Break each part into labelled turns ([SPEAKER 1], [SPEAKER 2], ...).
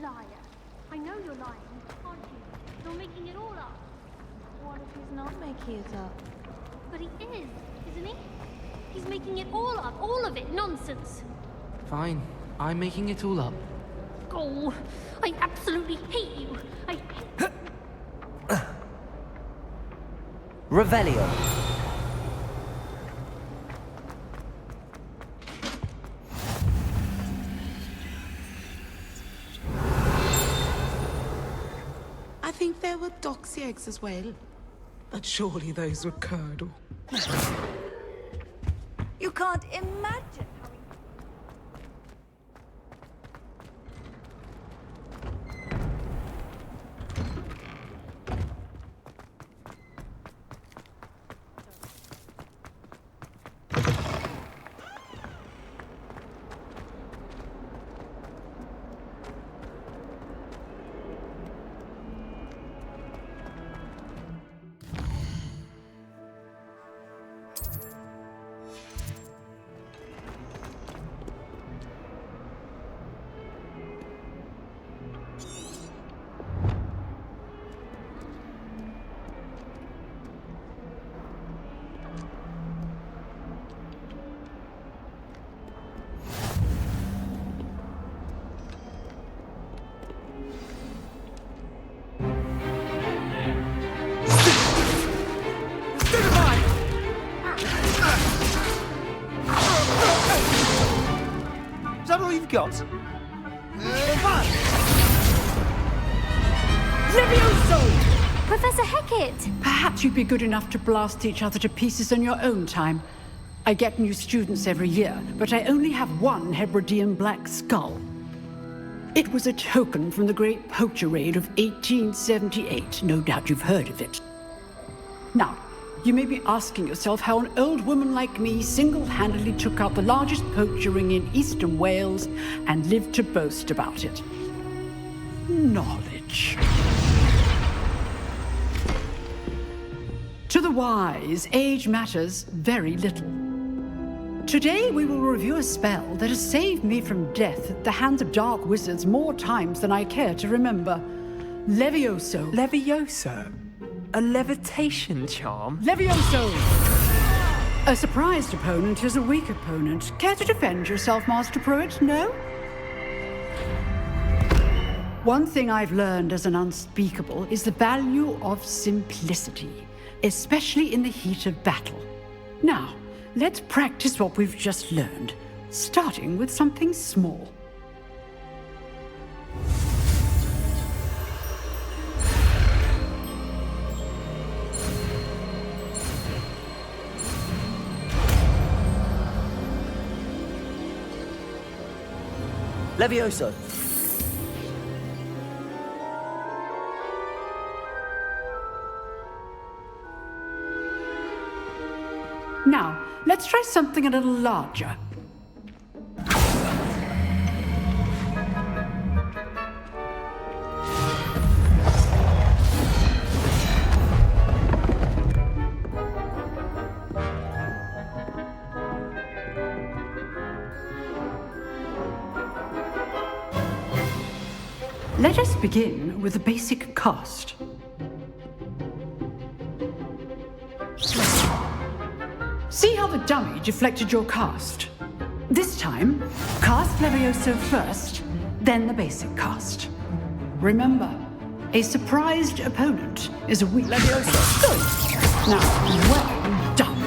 [SPEAKER 1] liar. I know you're lying, aren't you? You're making it all up.
[SPEAKER 2] What if he's not making it up?
[SPEAKER 1] But he is, isn't he? He's making it all up, all of it, nonsense.
[SPEAKER 3] Fine, I'm making it all up.
[SPEAKER 1] Oh, I absolutely hate you. I hate...
[SPEAKER 4] Revelio.
[SPEAKER 5] I think there were doxy eggs as well. But surely those were curdle.
[SPEAKER 2] You can't imagine how
[SPEAKER 4] Is that all you've got?
[SPEAKER 6] Levioso!
[SPEAKER 1] Professor Hecat!
[SPEAKER 6] Perhaps you'd be good enough to blast each other to pieces in your own time. I get new students every year, but I only have one Hebridean black skull. It was a token from the Great Poacher Raid of 1878. No doubt you've heard of it. Now, you may be asking yourself how an old woman like me single-handedly took out the largest poacher ring in eastern Wales and lived to boast about it. Knowledge. To the wise, age matters very little. Today we will review a spell that has saved me from death at the hands of dark wizards more times than I care to remember. Levioso.
[SPEAKER 4] Levioso? A levitation charm?
[SPEAKER 6] Levioso! A surprised opponent is a weak opponent. Care to defend yourself, Master Pruitt? No? One thing I've learned as an unspeakable is the value of simplicity, especially in the heat of battle. Now, let's practice what we've just learned, starting with something small.
[SPEAKER 4] Levioso.
[SPEAKER 6] Now, let's try something a little larger. Let us begin with the basic cast. See how the dummy deflected your cast? This time, cast Levioso first, then the basic cast. Remember, a surprised opponent is a weak Levioso. Good. Now, well done.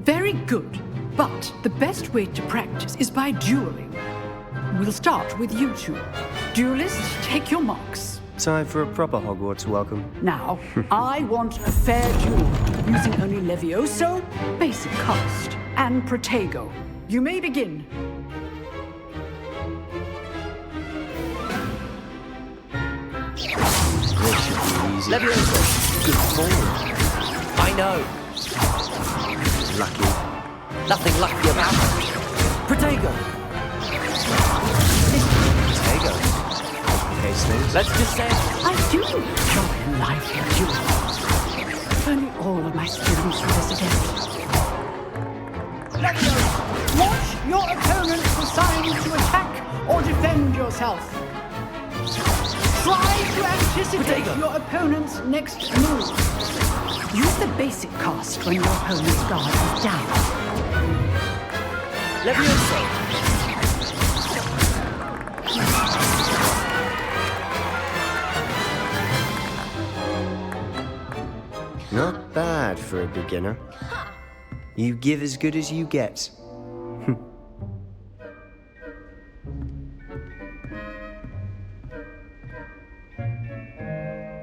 [SPEAKER 6] Very good, but the best way to practice is by dueling. We'll start with you two. Duelists, take your marks.
[SPEAKER 7] Time for a proper Hogwarts welcome.
[SPEAKER 6] Now, I want a fair duel, using only Levioso, basic cast, and Protego. You may begin.
[SPEAKER 4] Levioso. Good morning. I know.
[SPEAKER 7] Lucky.
[SPEAKER 4] Nothing lucky about it. Protego.
[SPEAKER 7] Tego. Hastings.
[SPEAKER 4] Let's just say
[SPEAKER 6] I do enjoy life duels. Only all of my students for this event. Leviosa, watch your opponent's assigned to attack or defend yourself. Try to anticipate your opponent's next move. Use the basic cast when your opponent's guard is down.
[SPEAKER 4] Leviosa!
[SPEAKER 7] Not bad for a beginner. You give as good as you get.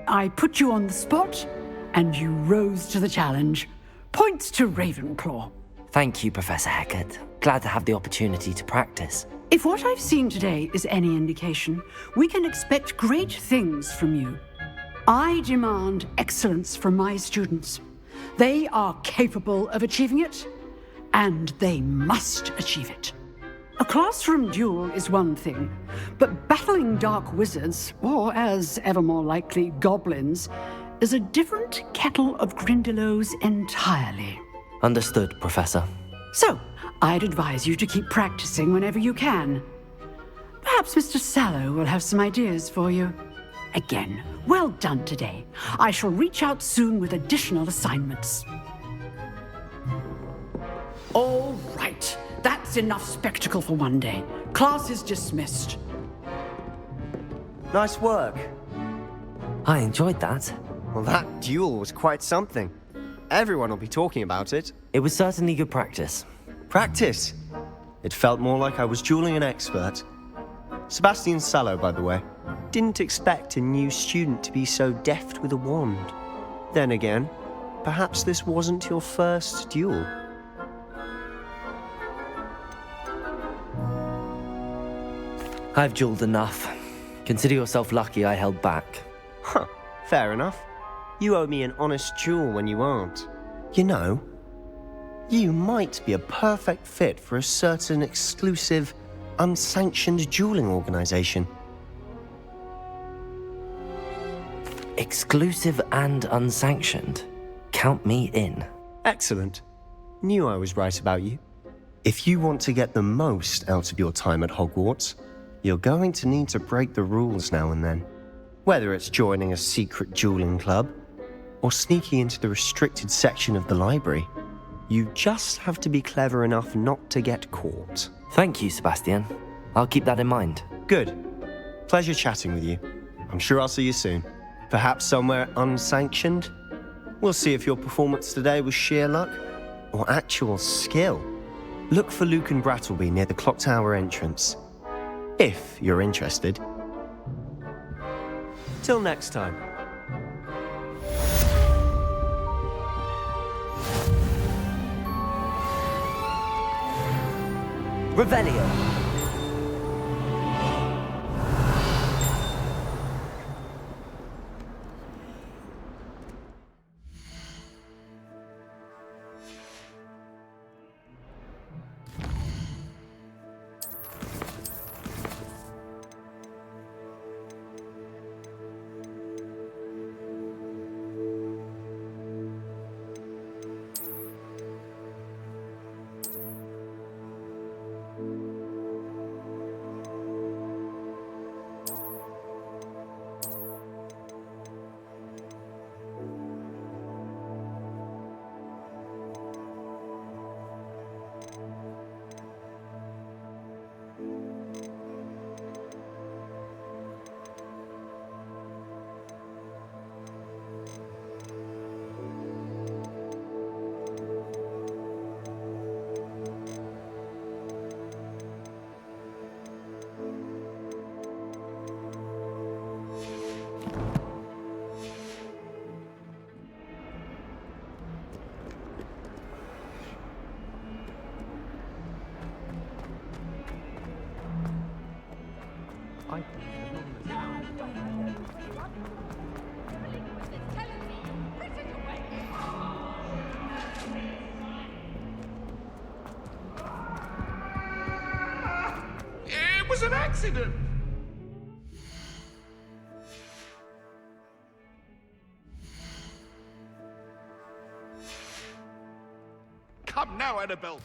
[SPEAKER 6] I put you on the spot, and you rose to the challenge. Points to Ravenclaw.
[SPEAKER 4] Thank you, Professor Hecat. Glad to have the opportunity to practice.
[SPEAKER 6] If what I've seen today is any indication, we can expect great things from you. I demand excellence from my students. They are capable of achieving it, and they must achieve it. A classroom duel is one thing, but battling dark wizards, or as ever more likely, goblins, is a different kettle of Grindylows entirely.
[SPEAKER 4] Understood, Professor.
[SPEAKER 6] So, I'd advise you to keep practicing whenever you can. Perhaps Mr. Sallow will have some ideas for you. Again, well done today. I shall reach out soon with additional assignments. All right. That's enough spectacle for one day. Class is dismissed.
[SPEAKER 7] Nice work.
[SPEAKER 4] I enjoyed that.
[SPEAKER 7] Well, that duel was quite something. Everyone will be talking about it.
[SPEAKER 4] It was certainly good practice.
[SPEAKER 7] Practice? It felt more like I was dueling an expert. Sebastian Sallow, by the way. Didn't expect a new student to be so deft with a wand. Then again, perhaps this wasn't your first duel.
[SPEAKER 4] I've dueled enough. Consider yourself lucky I held back.
[SPEAKER 7] Huh, fair enough. You owe me an honest duel when you aren't. You know, you might be a perfect fit for a certain exclusive, unsanctioned dueling organization.
[SPEAKER 4] Exclusive and unsanctioned. Count me in.
[SPEAKER 7] Excellent. Knew I was right about you. If you want to get the most out of your time at Hogwarts, you're going to need to break the rules now and then. Whether it's joining a secret dueling club, or sneaking into the restricted section of the library, you just have to be clever enough not to get caught.
[SPEAKER 4] Thank you, Sebastian. I'll keep that in mind.
[SPEAKER 7] Good. Pleasure chatting with you. I'm sure I'll see you soon. Perhaps somewhere unsanctioned? We'll see if your performance today was sheer luck or actual skill. Look for Luke and Brattleby near the clock tower entrance, if you're interested. Till next time.
[SPEAKER 4] Revelio.
[SPEAKER 8] It was an accident. now, Annabelle.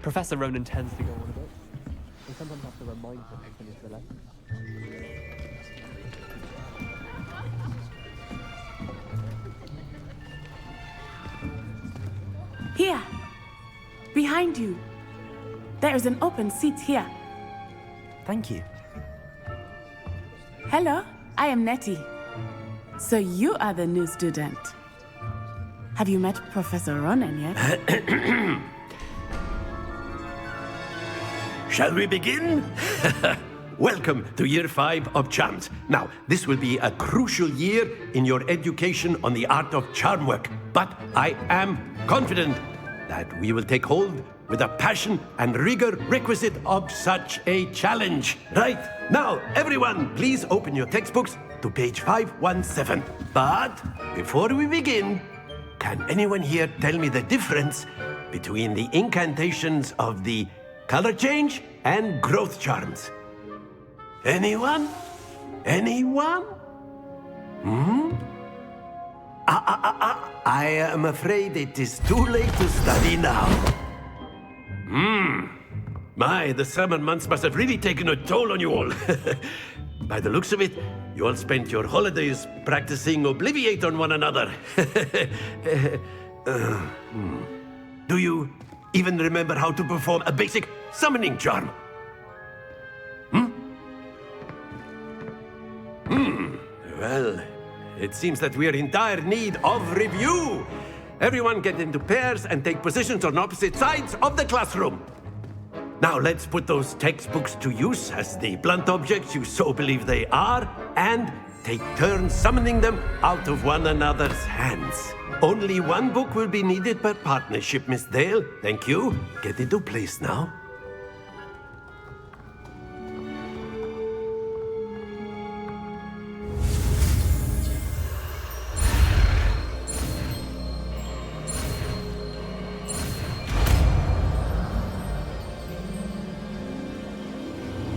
[SPEAKER 9] Professor Ronan tends to go on a bit. We sometimes have to remind him to finish the lesson.
[SPEAKER 10] Here! Behind you! There is an open seat here.
[SPEAKER 4] Thank you.
[SPEAKER 10] Hello, I am Nettie. So you are the new student. Have you met Professor Ronan yet?
[SPEAKER 11] Shall we begin? Welcome to Year 5 of Charms. Now, this will be a crucial year in your education on the art of charm work. But I am confident that we will take hold with the passion and rigor requisite of such a challenge. Right, now, everyone, please open your textbooks to page 517. But before we begin, can anyone here tell me the difference between the incantations of the color change and growth charms? Anyone? Anyone? I am afraid it is too late to study now. My, the summer months must have really taken a toll on you all. By the looks of it, you all spent your holidays practicing Obliviate on one another. Do you even remember how to perform a basic summoning charm? Well, it seems that we are in dire need of review. Everyone get into pairs and take positions on opposite sides of the classroom. Now let's put those textbooks to use as the blunt objects you so believe they are, and take turns summoning them out of one another's hands. Only one book will be needed per partnership, Miss Dale. Thank you. Get into place now.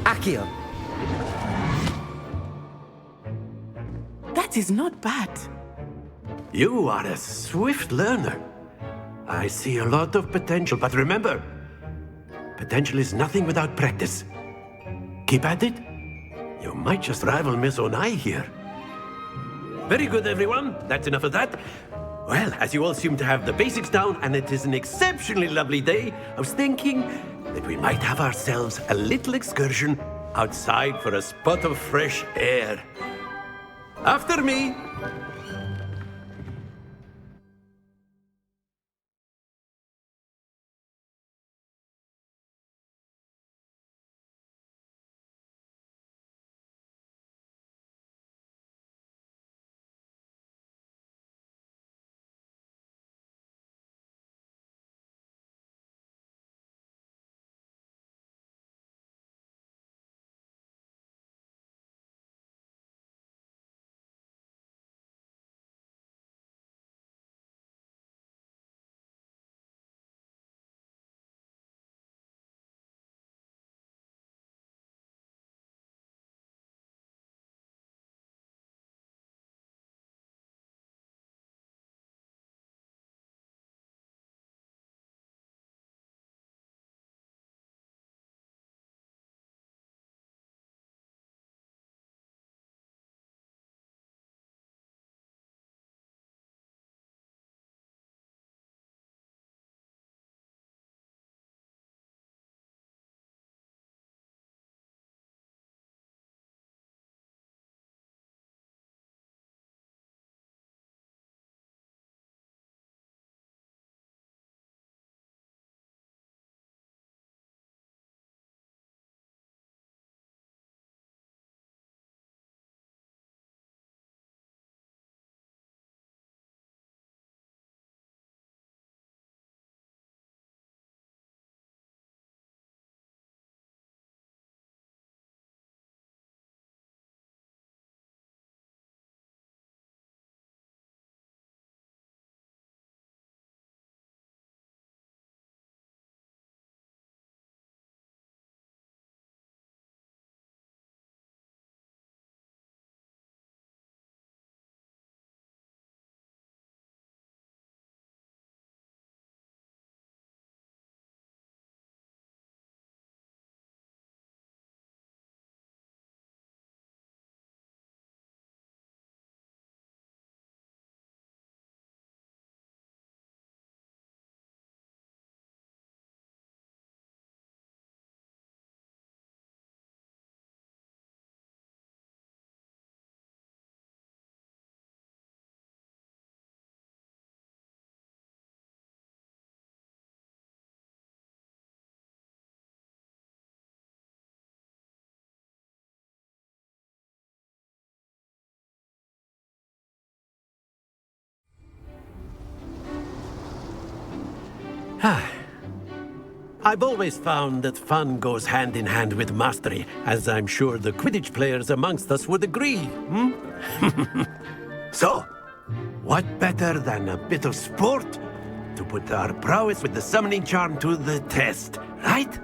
[SPEAKER 4] Accio.
[SPEAKER 10] That is not bad.
[SPEAKER 11] You are a swift learner. I see a lot of potential, but remember, potential is nothing without practice. Keep at it. You might just rival Miss Onai here. Very good, everyone. That's enough of that. Well, as you all seem to have the basics down, and it is an exceptionally lovely day, I was thinking that we might have ourselves a little excursion outside for a spot of fresh air. After me. I've always found that fun goes hand in hand with mastery, as I'm sure the Quidditch players amongst us would agree. So, what better than a bit of sport to put our prowess with the summoning charm to the test, right?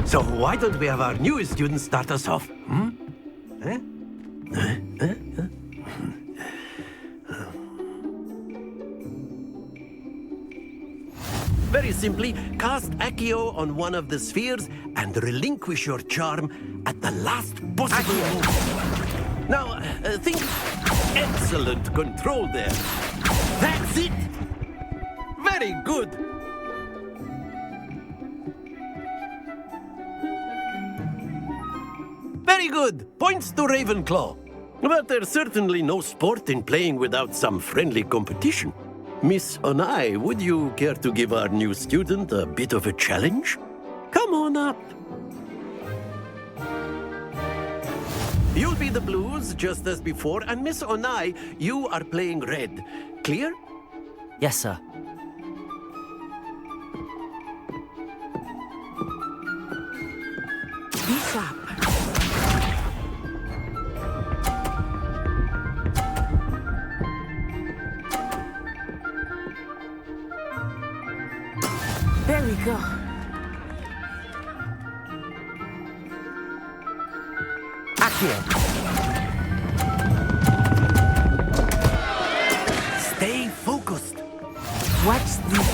[SPEAKER 11] So why don't we have our newest student start us off? Very simply, cast Accio on one of the spheres and relinquish your charm at the last possible moment. Now, think excellent control there. That's it! Very good! Very good! Points to Ravenclaw. But there's certainly no sport in playing without some friendly competition. Miss Onai, would you care to give our new student a bit of a challenge? Come on up. You'll be the blues, just as before, and Miss Onai, you are playing red. Clear?
[SPEAKER 4] Yes, sir.
[SPEAKER 10] Be sharp. There we go.
[SPEAKER 4] Accio.
[SPEAKER 11] Stay focused.
[SPEAKER 10] Watch this.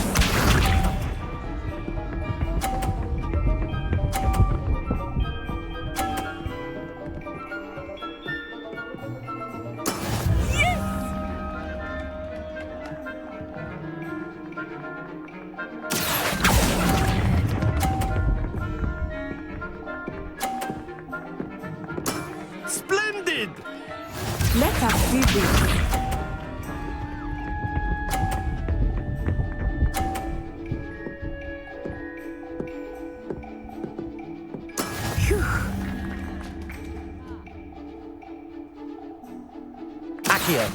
[SPEAKER 11] Splendid!
[SPEAKER 10] Let us see this. Phew.
[SPEAKER 4] Accio.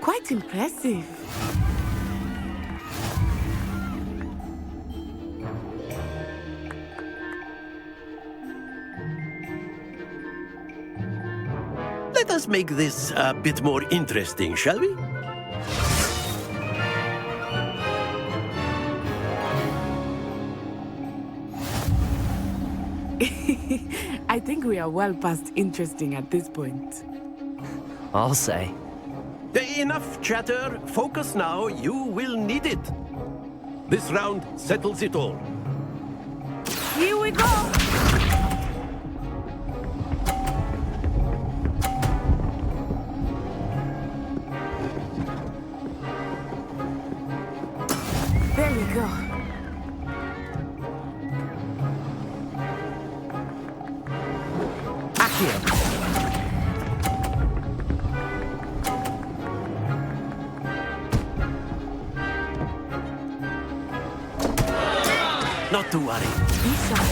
[SPEAKER 10] Quite impressive.
[SPEAKER 11] Let us make this a bit more interesting, shall we?
[SPEAKER 10] I think we are well past interesting at this point.
[SPEAKER 4] I'll say.
[SPEAKER 11] Enough chatter. Focus now. You will need it. This round settles it all.
[SPEAKER 10] Here we go! There we go.
[SPEAKER 4] Accio.
[SPEAKER 11] Not to worry.
[SPEAKER 10] Be sharp.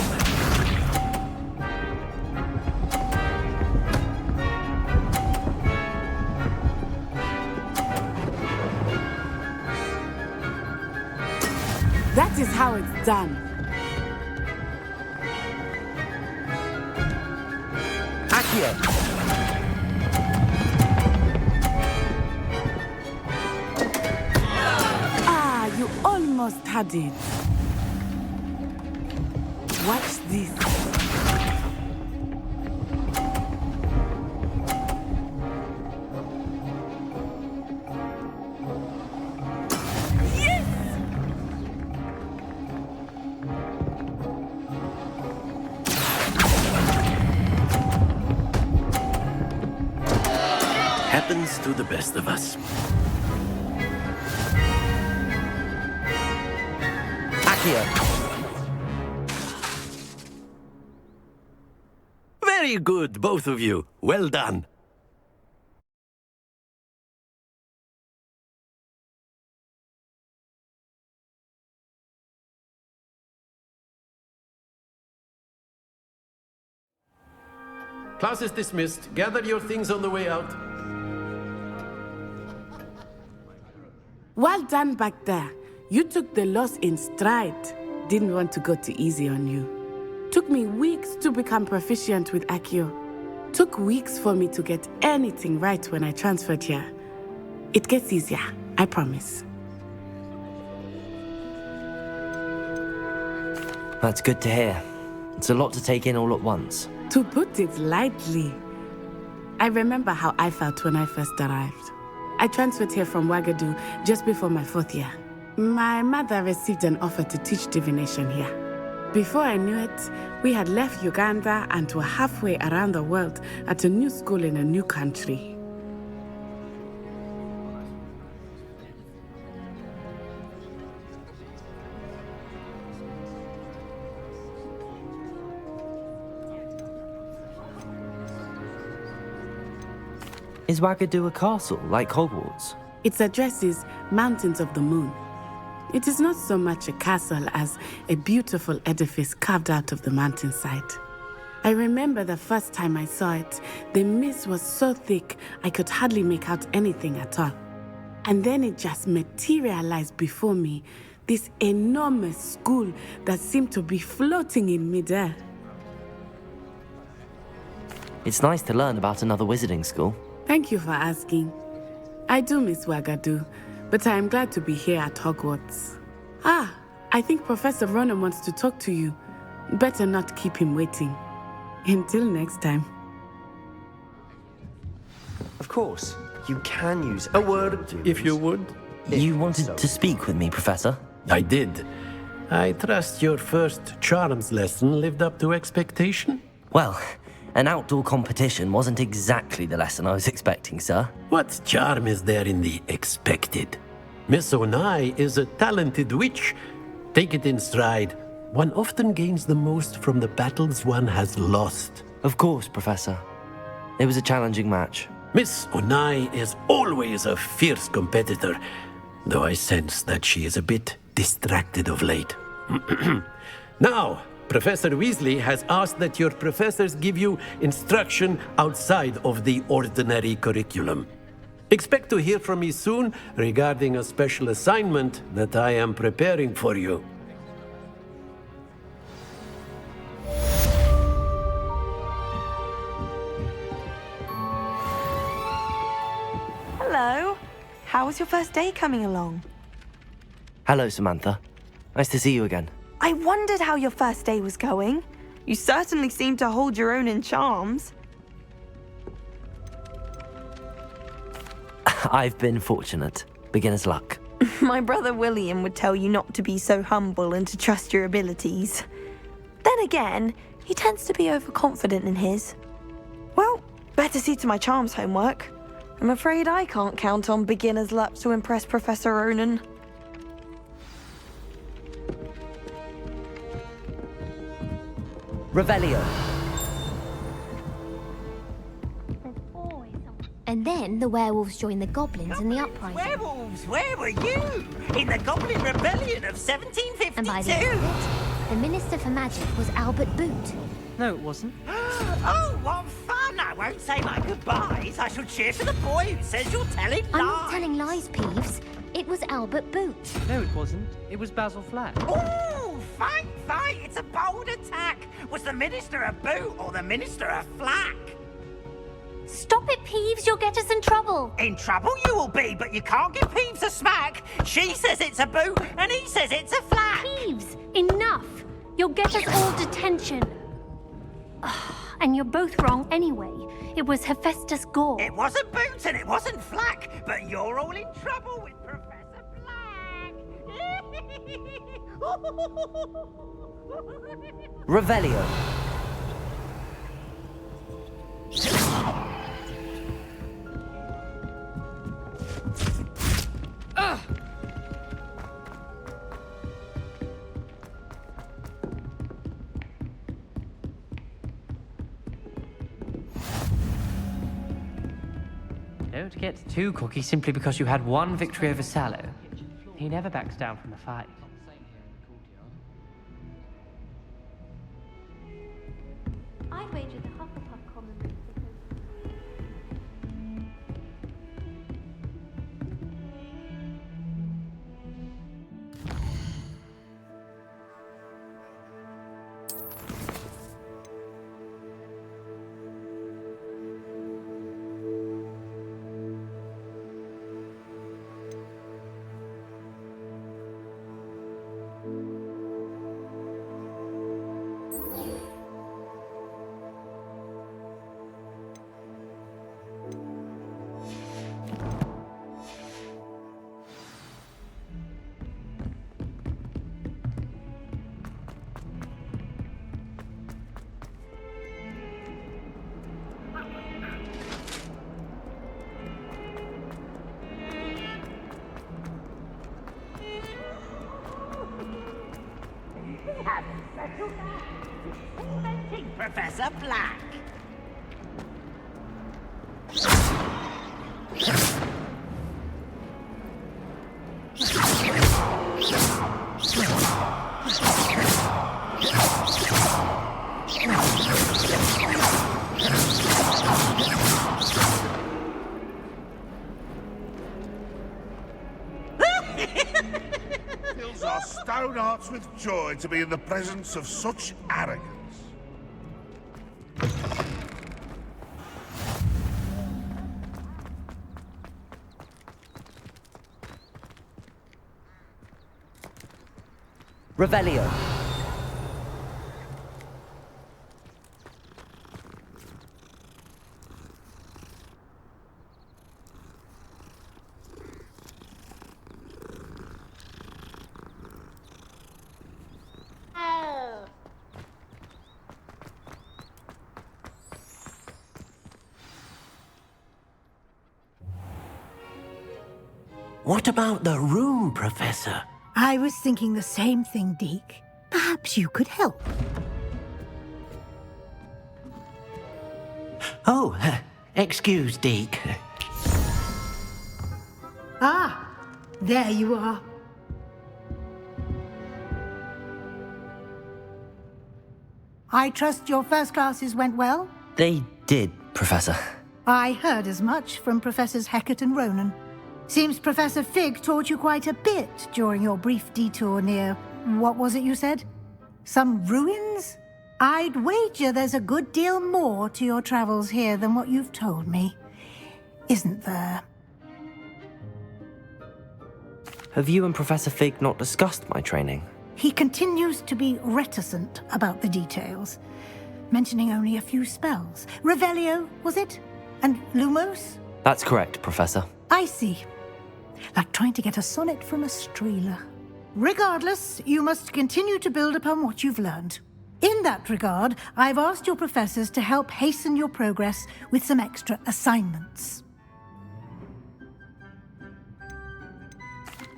[SPEAKER 10] That is how it's done.
[SPEAKER 4] Accio.
[SPEAKER 10] Ah, you almost had it. Watch this.
[SPEAKER 11] Happens to the best of us.
[SPEAKER 4] Accio.
[SPEAKER 11] Very good, both of you. Well done. class is dismissed. Gather your things on the way out.
[SPEAKER 10] Well done back there. You took the loss in stride. Didn't want to go too easy on you. Took me weeks to become proficient with Accio. Took weeks for me to get anything right when I transferred here. It gets easier, I promise.
[SPEAKER 4] That's good to hear. It's a lot to take in all at once.
[SPEAKER 10] To put it lightly, I remember how I felt when I first arrived. I transferred here from Ouagadougou just before my 4th year. My mother received an offer to teach divination here. Before I knew it, we had left Uganda and were halfway around the world at a new school in a new country.
[SPEAKER 4] Is Ouagadougou a castle, like Hogwarts?
[SPEAKER 10] Its address is Mountains of the Moon. It is not so much a castle as a beautiful edifice carved out of the mountainside. I remember the first time I saw it, the mist was so thick I could hardly make out anything at all. And then it just materialized before me, this enormous school that seemed to be floating in midair.
[SPEAKER 4] It's nice to learn about another wizarding school.
[SPEAKER 10] Thank you for asking. I do miss Ouagadougou, but I am glad to be here at Hogwarts. Ah, I think Professor Ronan wants to talk to you. Better not keep him waiting. Until next time.
[SPEAKER 7] Of course, you can use
[SPEAKER 11] A word, if you would.
[SPEAKER 4] You wanted to speak with me, Professor?
[SPEAKER 11] I did. I trust your first charms lesson lived up to expectation?
[SPEAKER 4] Well, an outdoor competition wasn't exactly the lesson I was expecting, sir.
[SPEAKER 11] What charm is there in the expected? Miss Onai is a talented witch. Take it in stride. One often gains the most from the battles one has lost.
[SPEAKER 4] Of course, Professor. It was a challenging match.
[SPEAKER 11] Miss Onai is always a fierce competitor, though I sense that she is a bit distracted of late. Now, Professor Weasley has asked that your professors give you instruction outside of the ordinary curriculum. Expect to hear from me soon regarding a special assignment that I am preparing for you.
[SPEAKER 2] Hello. How was your first day coming along?
[SPEAKER 4] Hello, Samantha. Nice to see you again.
[SPEAKER 2] I wondered how your first day was going. You certainly seem to hold your own in charms.
[SPEAKER 4] I've been fortunate. Beginner's luck.
[SPEAKER 2] My brother William would tell you not to be so humble and to trust your abilities. Then again, he tends to be overconfident in his. Well, better see to my charms homework. I'm afraid I can't count on beginner's luck to impress Professor Ronan.
[SPEAKER 4] Revelio.
[SPEAKER 1] And then the werewolves joined the goblins in the uprising.
[SPEAKER 12] Werewolves, where were you? In the Goblin Rebellion of 1752?
[SPEAKER 1] And by the end of it, the Minister for Magic was Albert Boot.
[SPEAKER 3] No, it wasn't.
[SPEAKER 12] Oh, what fun! I won't say my goodbyes. I shall cheer for the boy who says you're telling lies.
[SPEAKER 1] I'm not telling lies, Peeves. It was Albert Boot.
[SPEAKER 3] No, it wasn't. It was Basil Flack.
[SPEAKER 12] Oh, fight! It's a bold attack. Was the Minister a boot or the Minister a flack?
[SPEAKER 1] Stop it, Peeves. You'll get us in trouble.
[SPEAKER 12] In trouble you will be, but you can't give Peeves a smack. She says it's a boot, and he says it's a flack.
[SPEAKER 1] Peeves, enough. You'll get us all detention. And you're both wrong anyway. It was Hephaestus Gore.
[SPEAKER 12] It wasn't boot and it wasn't flack, but you're all in trouble with Professor Flack.
[SPEAKER 4] Revelio.
[SPEAKER 3] Don't get too cocky simply because you had one victory over Sallow. He never backs down from a fight.
[SPEAKER 1] I'd wager the Hufflepuff common room
[SPEAKER 12] Tormenting Professor Black.
[SPEAKER 8] Fills our stone hearts with joy to be in the presence of such arrogance.
[SPEAKER 4] Revelio.
[SPEAKER 11] What about the room, Professor?
[SPEAKER 13] I was thinking the same thing, Deke. Perhaps you could help.
[SPEAKER 11] Oh, excuse, Deke.
[SPEAKER 13] Ah, there you are. I trust your first classes went well?
[SPEAKER 4] They did, Professor.
[SPEAKER 13] I heard as much from Professors Hecat and Ronan. Seems Professor Fig taught you quite a bit during your brief detour near... what was it you said? Some ruins? I'd wager there's a good deal more to your travels here than what you've told me. Isn't there?
[SPEAKER 4] Have you and Professor Fig not discussed my training?
[SPEAKER 13] He continues to be reticent about the details, mentioning only a few spells. Revelio, was it? And Lumos?
[SPEAKER 4] That's correct, Professor.
[SPEAKER 13] I see. Like trying to get a sonnet from a streeler. Regardless, you must continue to build upon what you've learned. In that regard, I've asked your professors to help hasten your progress with some extra assignments.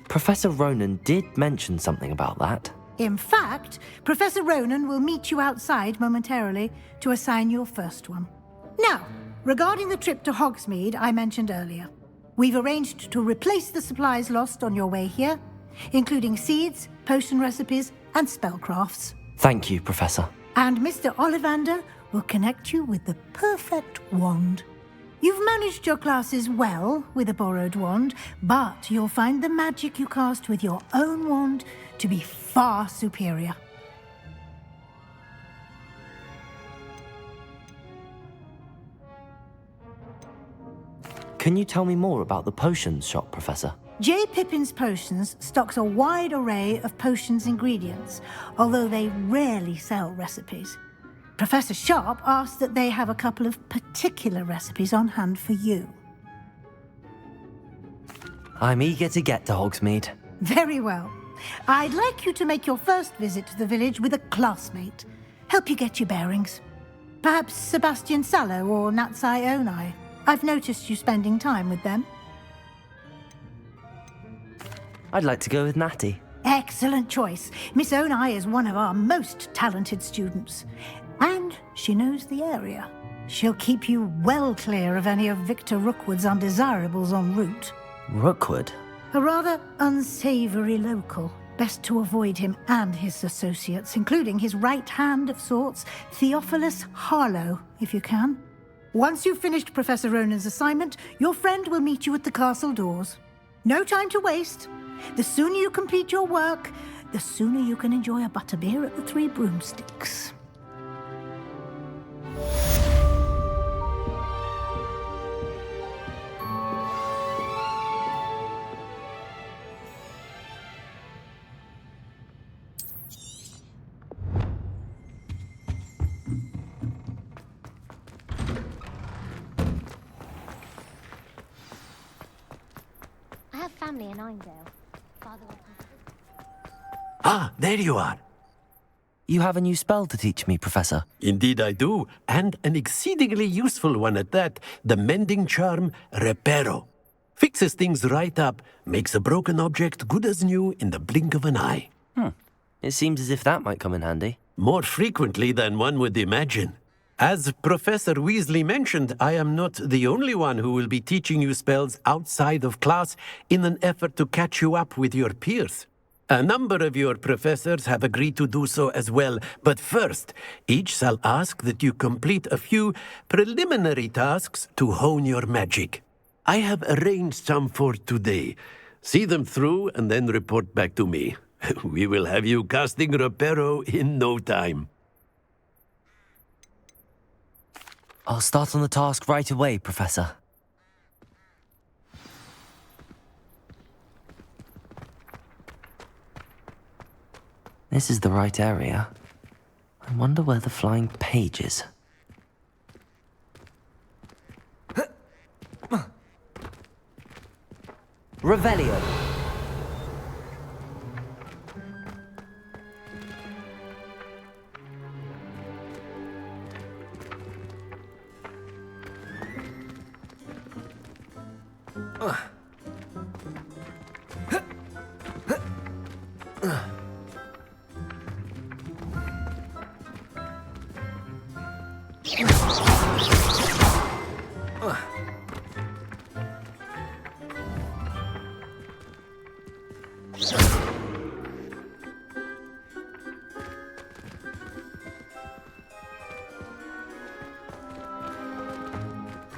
[SPEAKER 4] Professor Ronan did mention something about that.
[SPEAKER 13] In fact, Professor Ronan will meet you outside momentarily to assign your first one. Now, regarding the trip to Hogsmeade I mentioned earlier, we've arranged to replace the supplies lost on your way here, including seeds, potion recipes, and spellcrafts.
[SPEAKER 4] Thank you, Professor.
[SPEAKER 13] And Mr. Ollivander will connect you with the perfect wand. You've managed your classes well with a borrowed wand, but you'll find the magic you cast with your own wand to be far superior.
[SPEAKER 4] Can you tell me more about the potions shop, Professor?
[SPEAKER 13] J. Pippin's Potions stocks a wide array of potions ingredients, although they rarely sell recipes. Professor Sharp asked that they have a couple of particular recipes on hand for you.
[SPEAKER 4] I'm eager to get to Hogsmeade.
[SPEAKER 13] Very well. I'd like you to make your first visit to the village with a classmate. Help you get your bearings. Perhaps Sebastian Sallow or Natsai Onai. I've noticed you spending time with them.
[SPEAKER 4] I'd like to go with Natty.
[SPEAKER 13] Excellent choice. Miss Onai is one of our most talented students. And she knows the area. She'll keep you well clear of any of Victor Rookwood's undesirables en route.
[SPEAKER 4] Rookwood?
[SPEAKER 13] A rather unsavory local. Best to avoid him and his associates, including his right hand of sorts, Theophilus Harlow, if you can. Once you've finished Professor Ronan's assignment, your friend will meet you at the castle doors. No time to waste. The sooner you complete your work, the sooner you can enjoy a butterbeer at the Three Broomsticks.
[SPEAKER 1] I have family in Einedale. Father.
[SPEAKER 11] Ah, there you are.
[SPEAKER 4] You have a new spell to teach me, Professor.
[SPEAKER 11] Indeed I do, and an exceedingly useful one at that. The mending charm, Reparo. Fixes things right up, makes a broken object good as new in the blink of an eye.
[SPEAKER 4] It seems as if that might come in handy.
[SPEAKER 11] more frequently than one would imagine. As Professor Weasley mentioned, I am not the only one who will be teaching you spells outside of class in an effort to catch you up with your peers. A number of your professors have agreed to do so as well, but first, each shall ask that you complete a few preliminary tasks to hone your magic. I have arranged some for today. See them through and then report back to me. We will have you casting Reparo in no time.
[SPEAKER 4] I'll start on the task right away, Professor. This is the right area. I wonder where the flying page is. Revelio.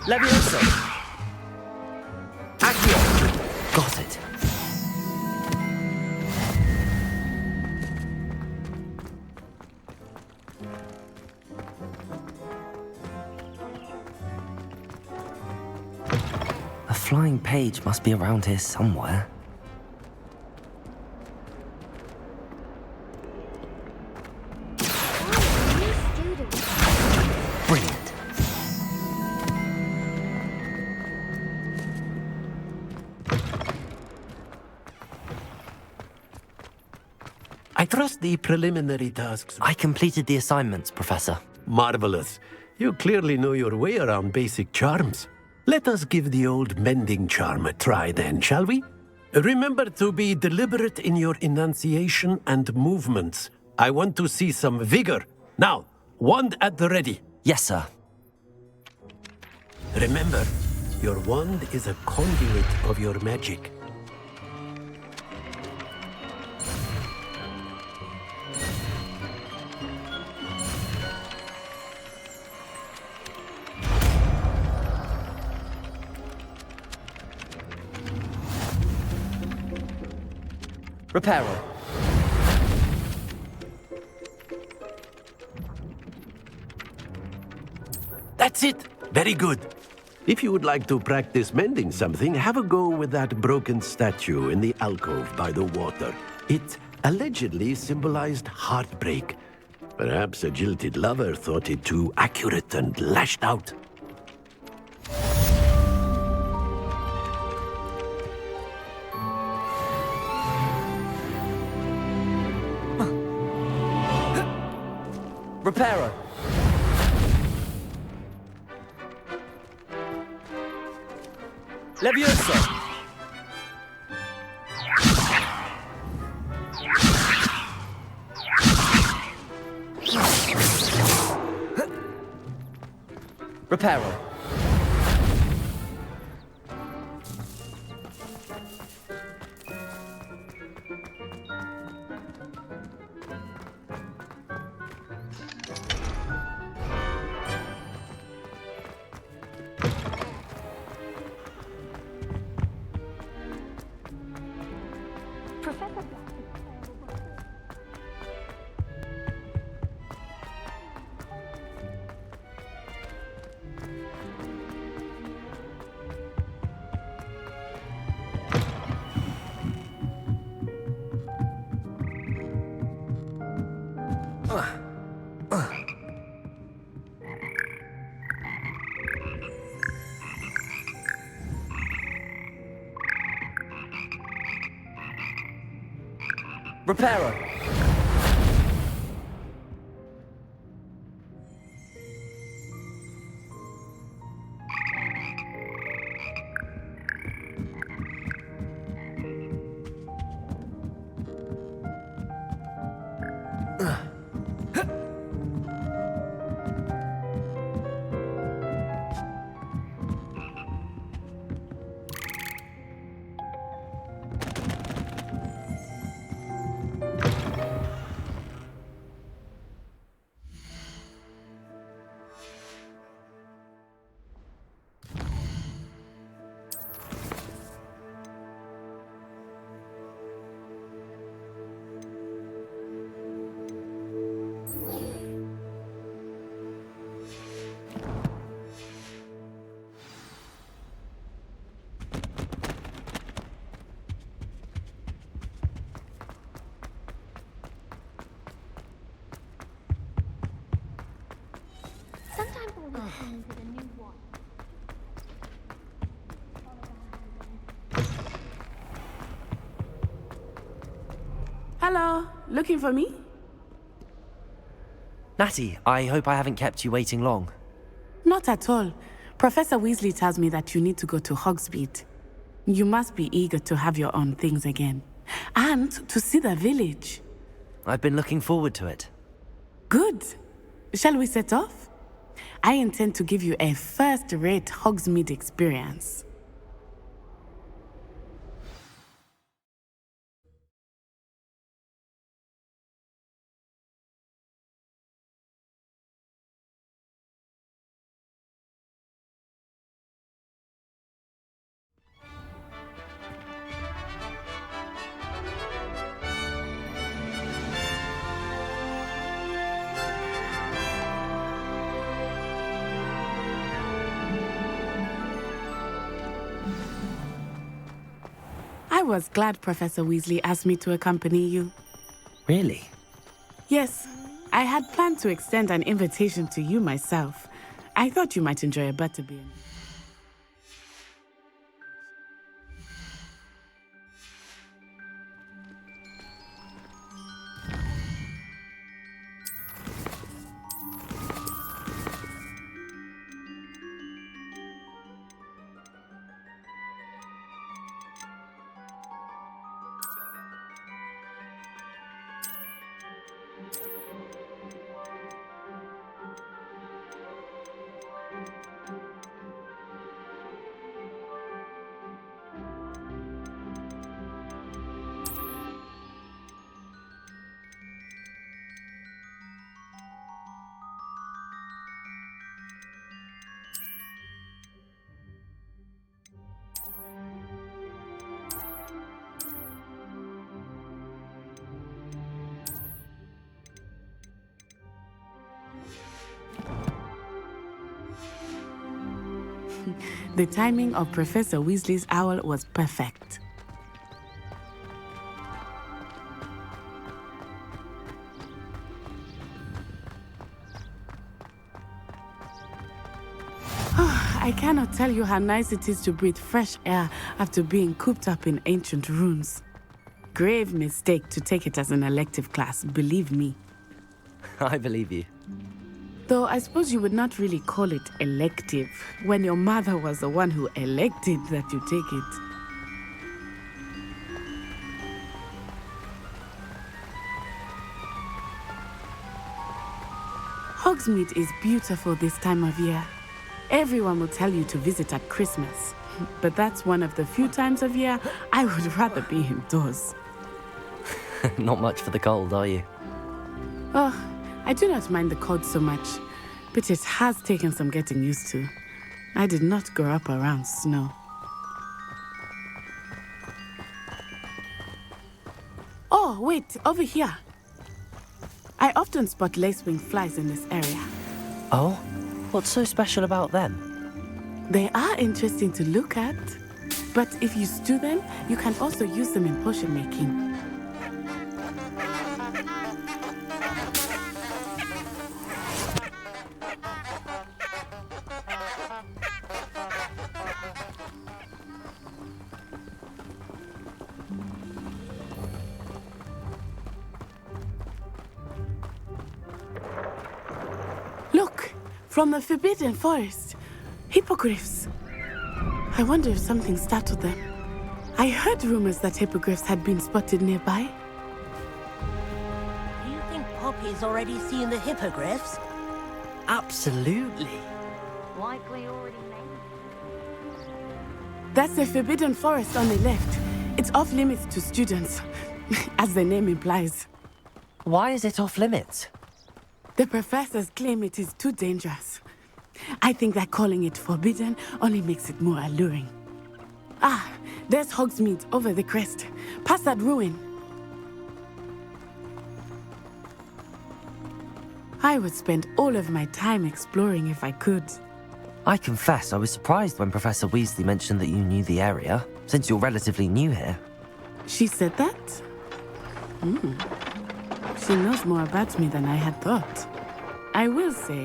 [SPEAKER 4] Levioso. Accio. Got it. A flying page must be around here somewhere. Brilliant.
[SPEAKER 11] I trust the preliminary tasks.
[SPEAKER 4] I completed the assignments, Professor.
[SPEAKER 11] Marvelous. You clearly know your way around basic charms. Let us give the old mending charm a try then, shall we? Remember to be deliberate in your enunciation and movements. I want to see some vigor. Now, wand at the ready.
[SPEAKER 4] Yes, sir.
[SPEAKER 11] Remember, your wand is a conduit of your magic.
[SPEAKER 4] Reparo.
[SPEAKER 11] That's it. Very good. If you would like to practice mending something, have a go with that broken statue in the alcove by the water. It allegedly symbolized heartbreak. Perhaps a jilted lover thought it too accurate and lashed out.
[SPEAKER 4] Reparo. Levioso. Reparo. Reparo.
[SPEAKER 10] Hello, looking for me?
[SPEAKER 4] Natty, I hope I haven't kept you waiting long.
[SPEAKER 10] Not at all. Professor Weasley tells me that you need to go to Hogsmeade. You must be eager to have your own things again. And to see the village.
[SPEAKER 4] I've been looking forward to it.
[SPEAKER 10] Good. Shall we set off? I intend to give you a first-rate Hogsmeade experience. I was glad Professor Weasley asked me to accompany you.
[SPEAKER 4] Really?
[SPEAKER 10] Yes, I had planned to extend an invitation to you myself. I thought you might enjoy a butterbean. The timing of Professor Weasley's owl was perfect. I cannot tell you how nice it is to breathe fresh air after being cooped up in ancient ruins. Grave mistake to take it as an elective class, believe me.
[SPEAKER 4] I believe you.
[SPEAKER 10] Though I suppose you would not really call it elective when your mother was the one who elected that you take it. Hogsmeade is beautiful this time of year. Everyone will tell you to visit at Christmas, but that's one of the few times of year I would rather be indoors.
[SPEAKER 4] Not much for the cold, are you?
[SPEAKER 10] Oh, I do not mind the cold so much, but it has taken some getting used to. I did not grow up around snow. Oh, wait, over here. I often spot lacewing flies in this area.
[SPEAKER 4] Oh? What's so special about them?
[SPEAKER 10] They are interesting to look at, but if you stew them, you can also use them in potion making. Look, from the Forbidden Forest, hippogriffs. I wonder if something startled them. I heard rumors that hippogriffs had been spotted nearby.
[SPEAKER 14] Do you think Poppy's already seen the hippogriffs?
[SPEAKER 4] Absolutely.
[SPEAKER 14] Likely already named.
[SPEAKER 10] That's the Forbidden Forest on the left. It's off limits to students, as the name implies.
[SPEAKER 4] Why is it off limits?
[SPEAKER 10] The professors claim it is too dangerous. I think that calling it forbidden only makes it more alluring. Ah, there's Hogsmeade over the crest, past that ruin. I would spend all of my time exploring if I could.
[SPEAKER 4] I confess I was surprised when Professor Weasley mentioned that you knew the area, since you're relatively new here.
[SPEAKER 10] She said that? She knows more about me than I had thought. I will say,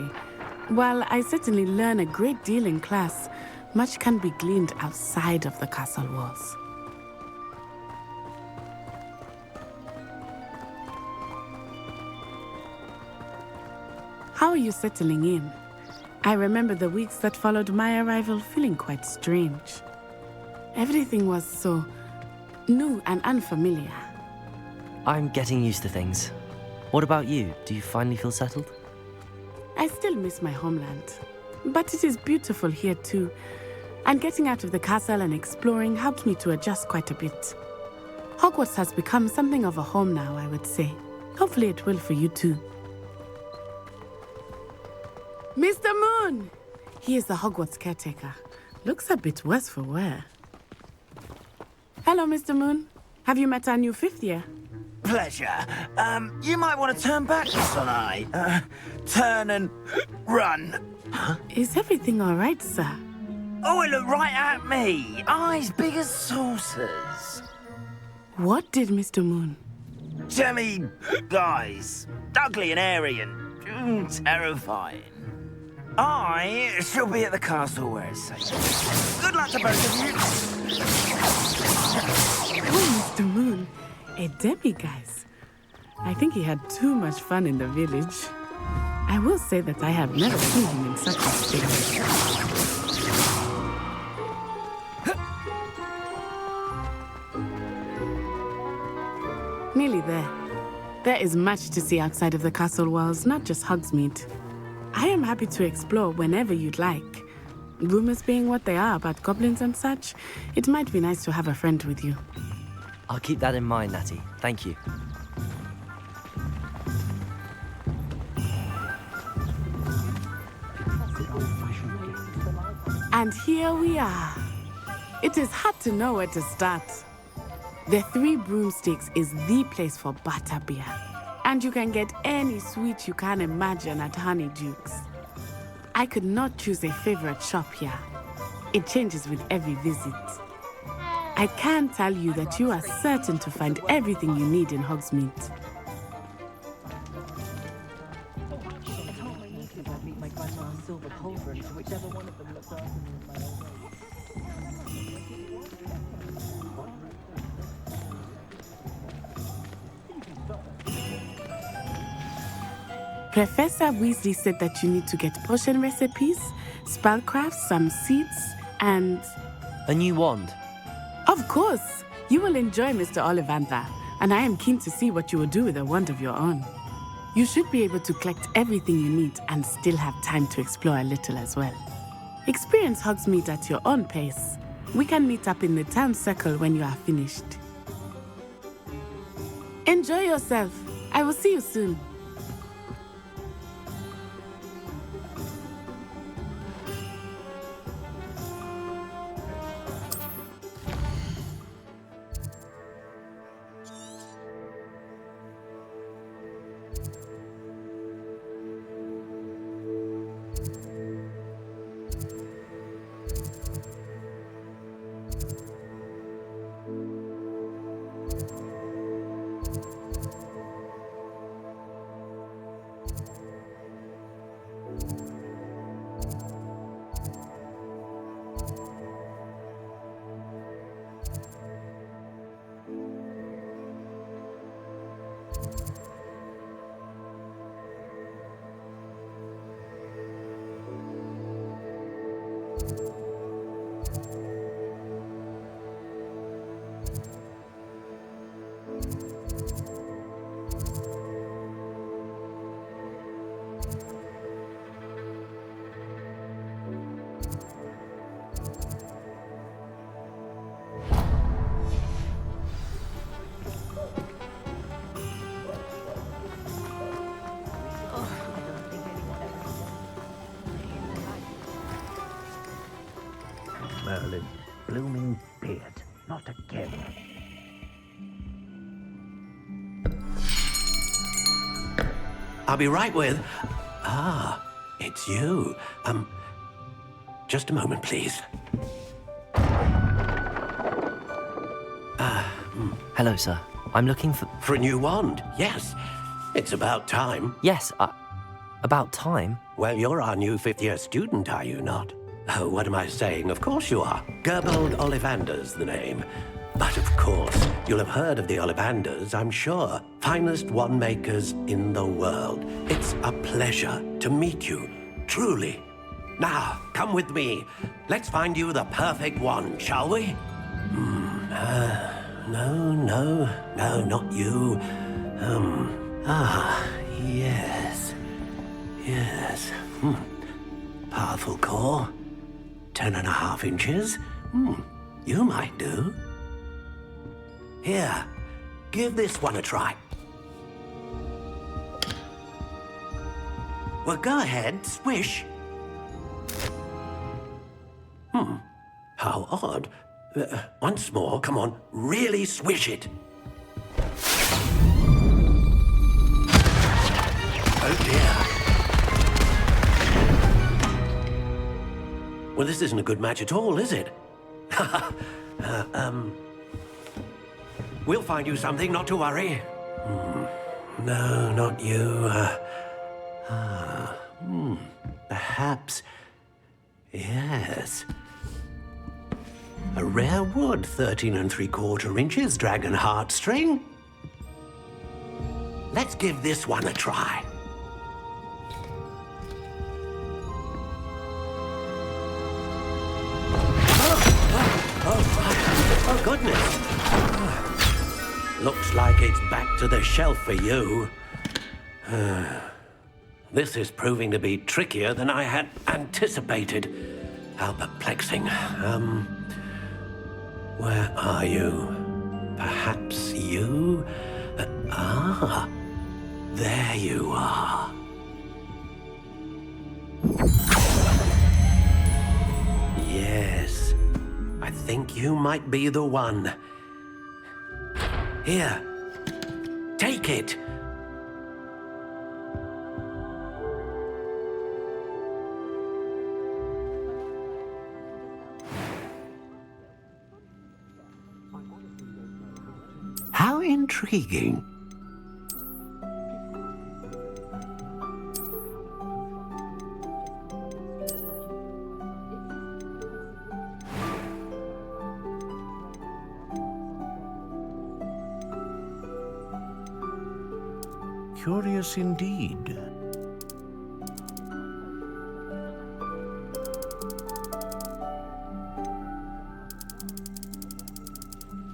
[SPEAKER 10] while I certainly learn a great deal in class, much can be gleaned outside of the castle walls. How are you settling in? I remember the weeks that followed my arrival feeling quite strange. Everything was so new and unfamiliar.
[SPEAKER 4] I'm getting used to things. What about you? Do you finally feel settled?
[SPEAKER 10] I still miss my homeland, but it is beautiful here too. And getting out of the castle and exploring helped me to adjust quite a bit. Hogwarts has become something of a home now, I would say. Hopefully it will for you too. Mr. Moon! He is the Hogwarts caretaker. Looks a bit worse for wear. Hello, Mr. Moon. Have you met our new 5th year?
[SPEAKER 12] Pleasure. You might want to turn back this one eye. Turn and run.
[SPEAKER 10] Is everything all right, sir?
[SPEAKER 12] Oh, it looked right at me. Eyes big as saucers.
[SPEAKER 10] What did Mr. Moon?
[SPEAKER 12] Jemmy guys. Ugly and airy and terrifying. I shall be at the castle where it's safe. Good luck to both of you.
[SPEAKER 10] Oh, Mr. Moon. A demiguise. I think he had too much fun in the village. I will say that I have never seen him in such a state. Nearly there. There is much to see outside of the castle walls, not just Hogsmeade. I am happy to explore whenever you'd like. Rumors being what they are about goblins and such, it might be nice to have a friend with you.
[SPEAKER 4] I'll keep that in mind, Natty. Thank you.
[SPEAKER 10] And here we are. It is hard to know where to start. The Three Broomsticks is the place for butterbeer. And you can get any sweet you can imagine at Honeydukes. I could not choose a favorite shop here. It changes with every visit. I can tell you that you are certain to find everything you need in Hogsmeade. Professor Weasley said that you need to get potion recipes, spellcrafts, some seeds, and...
[SPEAKER 4] A new wand?
[SPEAKER 10] Of course! You will enjoy Mr. Ollivander, and I am keen to see what you will do with a wand of your own. You should be able to collect everything you need and still have time to explore a little as well. Experience Hogsmeade at your own pace. We can meet up in the town circle when you are finished. Enjoy yourself. I will see you soon.
[SPEAKER 12] Merlin, blooming beard, not again.
[SPEAKER 11] I'll be right with... Ah, it's you. Just a moment, please.
[SPEAKER 4] Hello, sir. I'm looking for...
[SPEAKER 11] For a new wand, yes. It's about time.
[SPEAKER 4] Yes, about time?
[SPEAKER 11] Well, you're our new 5th-year student, are you not? Oh, what am I saying? Of course you are. Gerbold Ollivander's the name. But of course, you'll have heard of the Ollivanders, I'm sure. Finest wand makers in the world. It's a pleasure to meet you, truly. Now, come with me. Let's find you the perfect wand, shall we? No, not you. Yes. Powerful core. 10.5 inches. You might do. Here, give this one a try. Well, go ahead, swish. How odd. Once more, come on, really swish it. Oh dear. Well, this isn't a good match at all, is it? We'll find you something, not to worry. No, not you. Perhaps. Yes. A rare wood, 13 3/4 inches, dragon heartstring. Let's give this one a try. Oh, goodness. Looks like it's back to the shelf for you. This is proving to be trickier than I had anticipated. How perplexing. Where are you? Perhaps you? There you are. Yes, I think you might be the one. Here, take it. How intriguing. Curious indeed.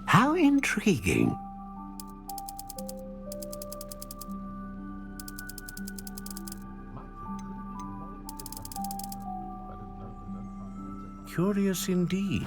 [SPEAKER 11] How intriguing. Curious indeed.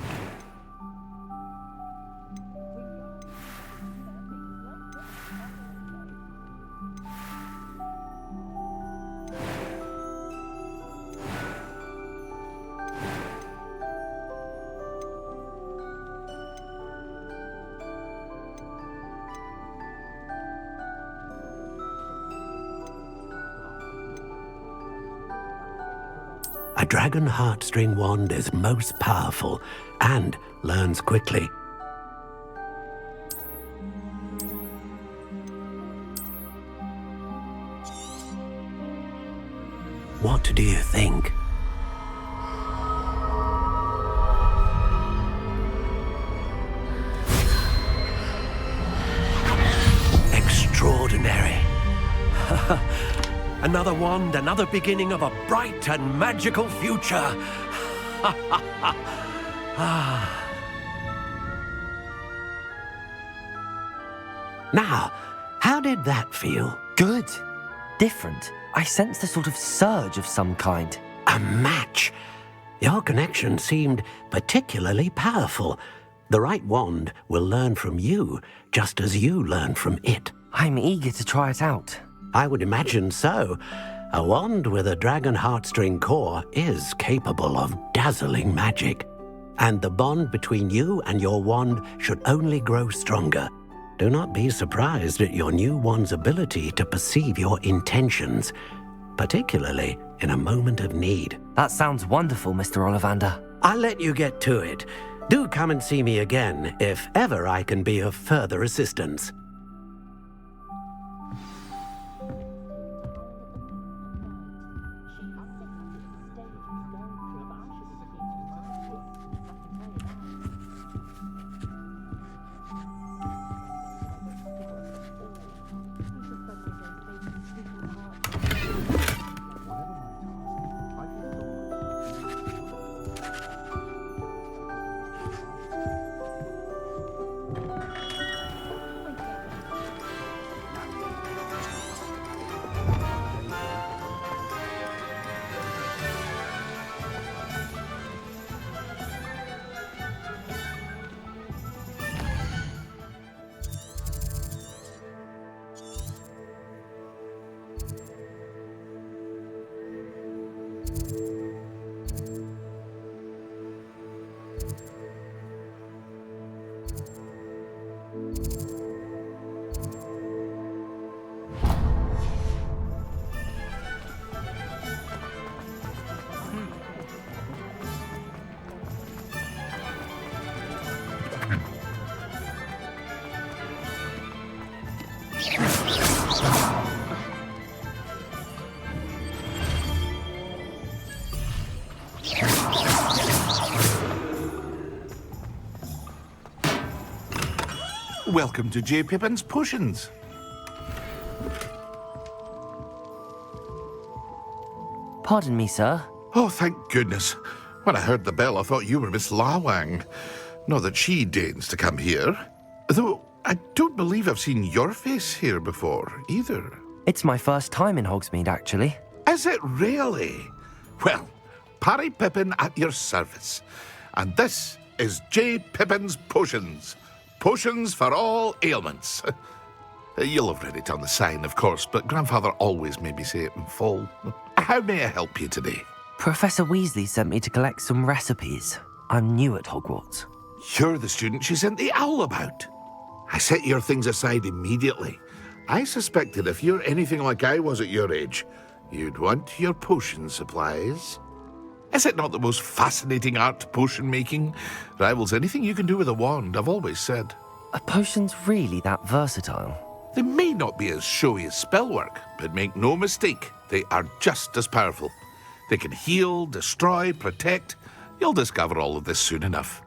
[SPEAKER 11] A dragon heartstring wand is most powerful and learns quickly. What do you think? Extraordinary. Another wand, another beginning of a bright and magical future. Now, how did that feel?
[SPEAKER 4] Good. Different. I sensed a sort of surge of some kind.
[SPEAKER 11] A match. Your connection seemed particularly powerful. The right wand will learn from you, just as you learn from it.
[SPEAKER 4] I'm eager to try it out.
[SPEAKER 11] I would imagine so. A wand with a dragon heartstring core is capable of dazzling magic. And the bond between you and your wand should only grow stronger. Do not be surprised at your new wand's ability to perceive your intentions, particularly in a moment of need.
[SPEAKER 4] That sounds wonderful, Mr. Ollivander.
[SPEAKER 11] I'll let you get to it. Do come and see me again if ever I can be of further assistance.
[SPEAKER 8] Welcome to J. Pippin's Potions.
[SPEAKER 4] Pardon me, sir.
[SPEAKER 8] Oh, thank goodness. When I heard the bell, I thought you were Miss Lawang. Not that she deigns to come here. Though, I don't believe I've seen your face here before, either.
[SPEAKER 4] It's my first time in Hogsmeade, actually.
[SPEAKER 8] Is it really? Well, Parry Pippin at your service. And this is J. Pippin's Potions. Potions for all ailments. You'll have read it on the sign, of course, but Grandfather always made me say it in full. How may I help you today?
[SPEAKER 4] Professor Weasley sent me to collect some recipes. I'm new at Hogwarts.
[SPEAKER 8] You're the student she sent the owl about. I set your things aside immediately. I suspected if you're anything like I was at your age, you'd want your potion supplies. Is it not the most fascinating art, potion making? Rivals anything you can do with a wand, I've always said.
[SPEAKER 4] Are potions really that versatile?
[SPEAKER 8] They may not be as showy as spellwork, but make no mistake, they are just as powerful. They can heal, destroy, protect. You'll discover all of this soon enough.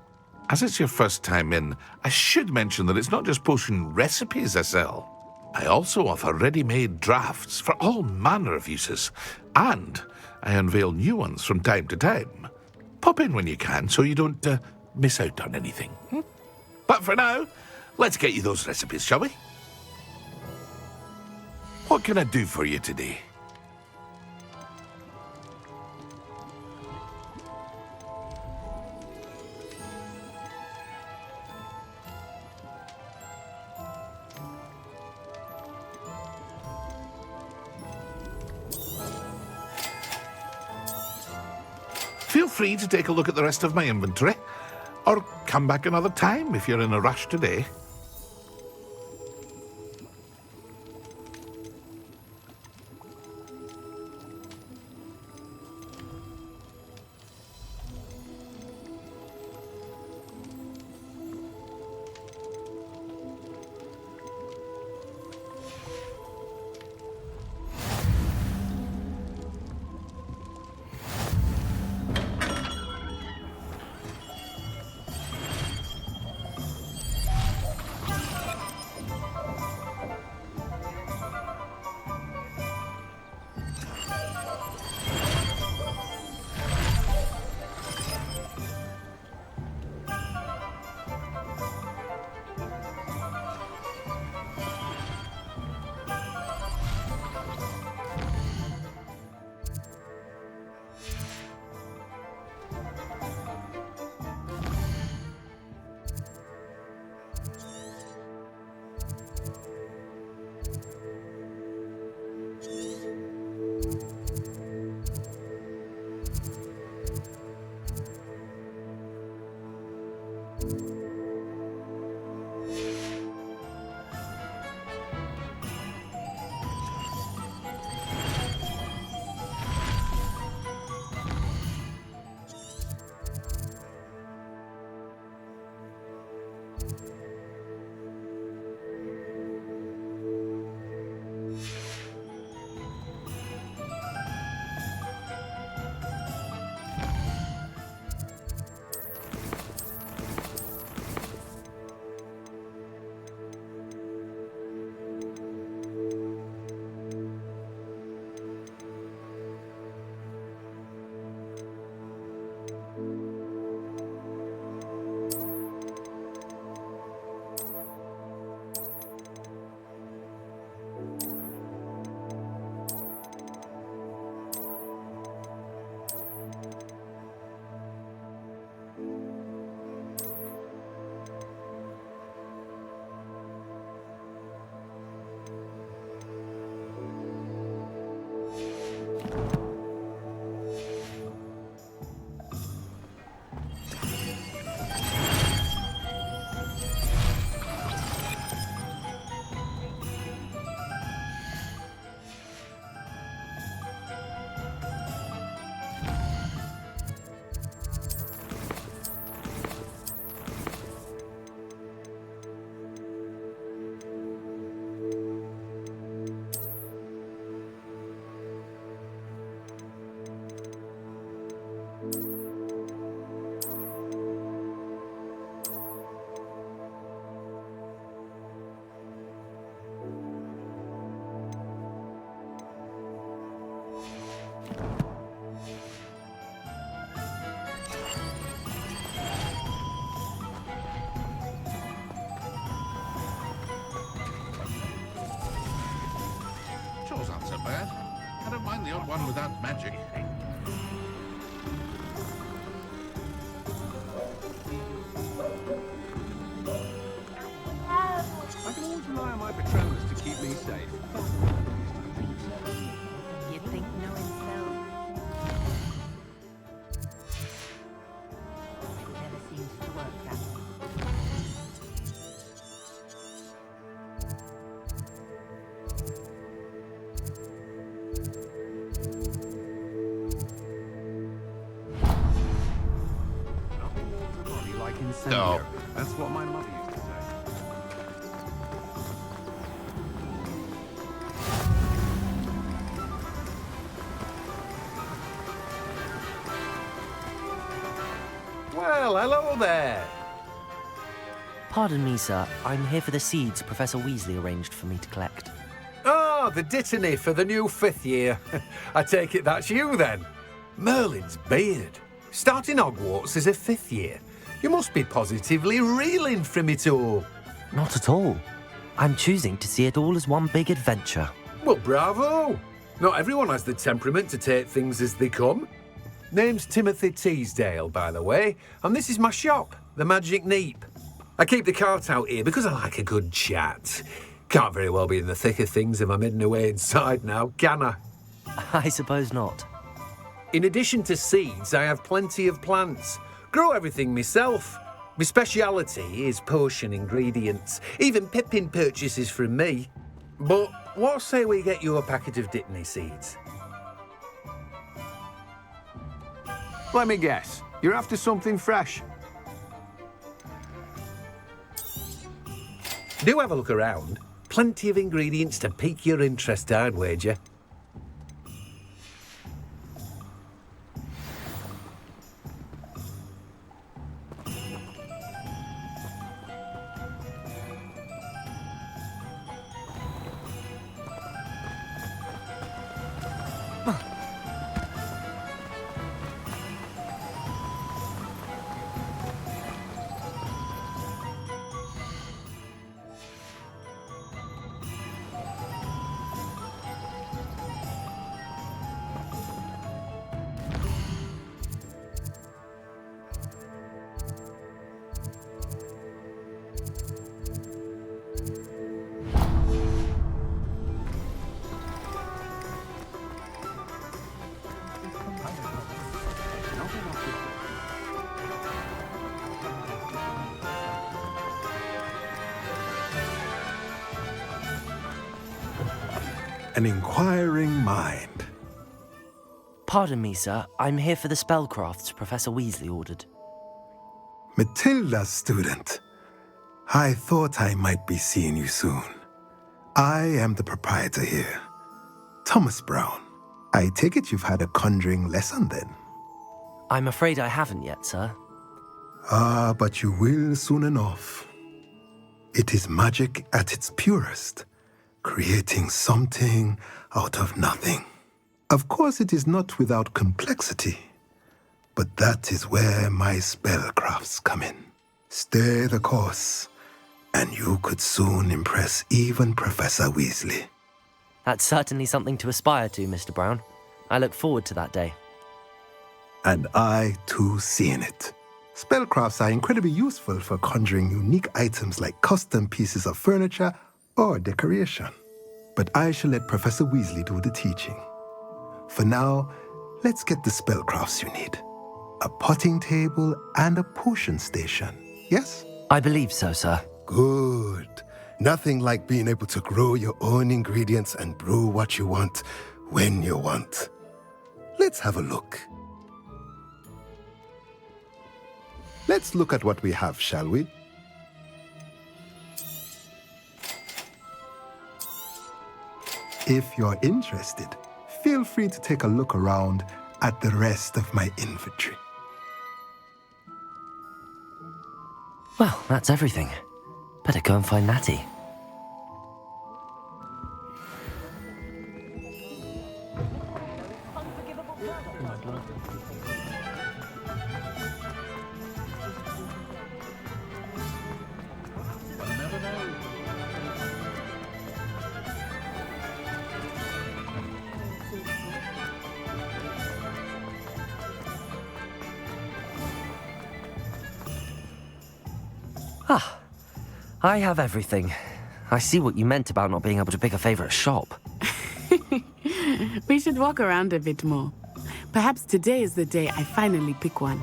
[SPEAKER 8] As it's your first time in, I should mention that it's not just potion recipes I sell. I also offer ready-made drafts for all manner of uses, and I unveil new ones from time to time. Pop in when you can so you don't miss out on anything. But for now, let's get you those recipes, shall we? What can I do for you today? Feel free to take a look at the rest of my inventory, or come back another time if you're in a rush today. one without magic.
[SPEAKER 11] I can always rely on my Patronus to keep me safe.
[SPEAKER 14] You'd think knowing spell. It never seems to work that way.
[SPEAKER 11] Nothing warms a body like incendio.
[SPEAKER 8] No.
[SPEAKER 11] That's what my mother used to say.
[SPEAKER 15] Well, hello there.
[SPEAKER 4] Pardon me, sir. I'm here for the seeds Professor Weasley arranged for me to collect.
[SPEAKER 15] Ah, the dittany for the new 5th year. I take it that's you, then. Merlin's beard. Starting Hogwarts as a 5th year. You must be positively reeling from it all.
[SPEAKER 4] Not at all. I'm choosing to see it all as one big adventure.
[SPEAKER 15] Well, bravo. Not everyone has the temperament to take things as they come. Name's Timothy Teasdale, by the way, and this is my shop, the Magic Neep. I keep the cart out here because I like a good chat. Can't very well be in the thick of things if I'm hidden away inside now, can I?
[SPEAKER 4] I suppose not.
[SPEAKER 15] In addition to seeds, I have plenty of plants. Grow everything myself. My speciality is potion ingredients. Even Pippin purchases from me. But what say we get you a packet of Dittany seeds?
[SPEAKER 11] Let me guess. You're after something fresh.
[SPEAKER 15] Do have a look around. Plenty of ingredients to pique your interest, I'd wager.
[SPEAKER 16] An inquiring mind.
[SPEAKER 4] Pardon me, sir. I'm here for the spellcrafts Professor Weasley ordered.
[SPEAKER 16] Matilda's student. I thought I might be seeing you soon. I am the proprietor here, Thomas Brown. I take it you've had a conjuring lesson then?
[SPEAKER 4] I'm afraid I haven't yet, sir.
[SPEAKER 16] Ah, but you will soon enough. It is magic at its purest, creating something out of nothing. Of course, it is not without complexity, but that is where my spellcrafts come in. Stay the course, and you could soon impress even Professor Weasley.
[SPEAKER 4] That's certainly something to aspire to, Mr. Brown. I look forward to that day.
[SPEAKER 16] And I, too, seeing it. Spellcrafts are incredibly useful for conjuring unique items like custom pieces of furniture or decoration. But I shall let Professor Weasley do the teaching. For now, let's get the spellcrafts you need. A potting table and a potion station, yes?
[SPEAKER 4] I believe so, sir.
[SPEAKER 16] Good. Nothing like being able to grow your own ingredients and brew what you want when you want. Let's have a look. Let's look at what we have, shall we? If you're interested, feel free to take a look around at the rest of my inventory.
[SPEAKER 4] Well, that's everything. Better go and find Natty. Ah, I have everything. I see what you meant about not being able to pick a favorite shop.
[SPEAKER 10] We should walk around a bit more. Perhaps today is the day I finally pick one.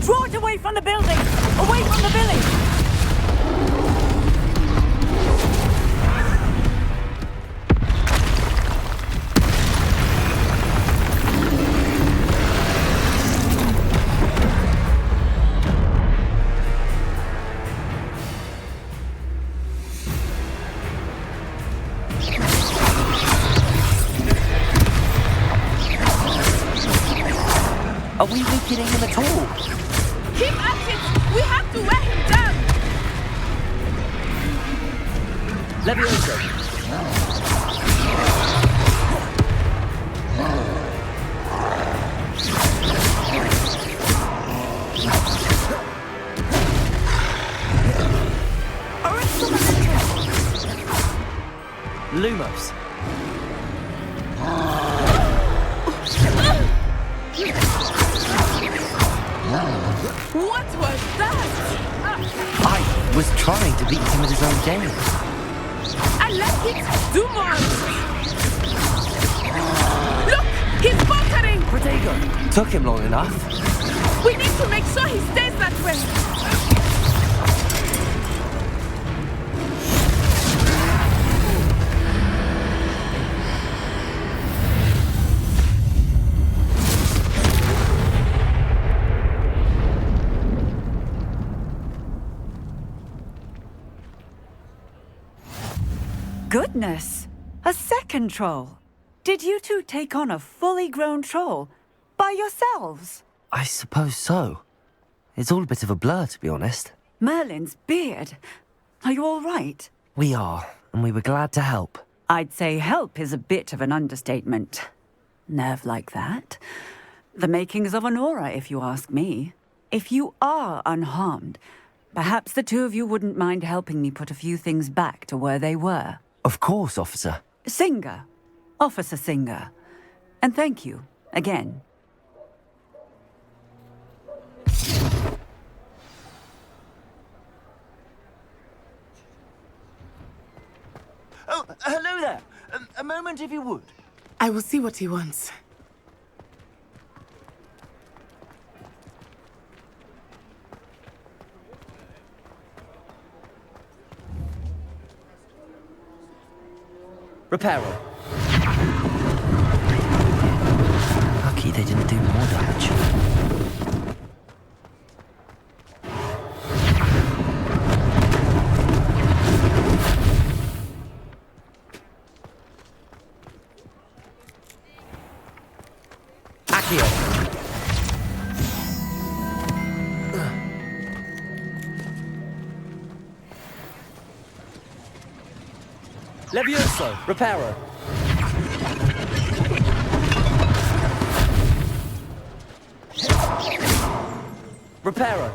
[SPEAKER 17] Draw it away from the building! Away from the village!
[SPEAKER 4] Are we weakening him at all?
[SPEAKER 10] Keep at it! We have to wear him down!
[SPEAKER 4] Levioso! Lumos!
[SPEAKER 10] What was that?
[SPEAKER 4] I was trying to beat him at his own game.
[SPEAKER 10] I like it! Do more! Look! He's faltering!
[SPEAKER 4] Protego! Took him long enough.
[SPEAKER 10] We need to make sure he stays that way!
[SPEAKER 17] Goodness! A second troll! Did you two take on a fully grown troll? By yourselves?
[SPEAKER 4] I suppose so. It's all a bit of a blur, to be honest.
[SPEAKER 17] Merlin's beard. Are you all right?
[SPEAKER 4] We are, and we were glad to help.
[SPEAKER 17] I'd say help is a bit of an understatement. Nerve like that. The makings of an aura, if you ask me. If you are unharmed, perhaps the two of you wouldn't mind helping me put a few things back to where they were.
[SPEAKER 4] Of course, officer.
[SPEAKER 17] Singer. Officer Singer. And thank you, again.
[SPEAKER 12] Oh, hello there. A moment if you would.
[SPEAKER 10] I will see what he wants.
[SPEAKER 4] Reparo. Lucky they didn't do more damage. Accio. Levioso, Reparo. Reparo.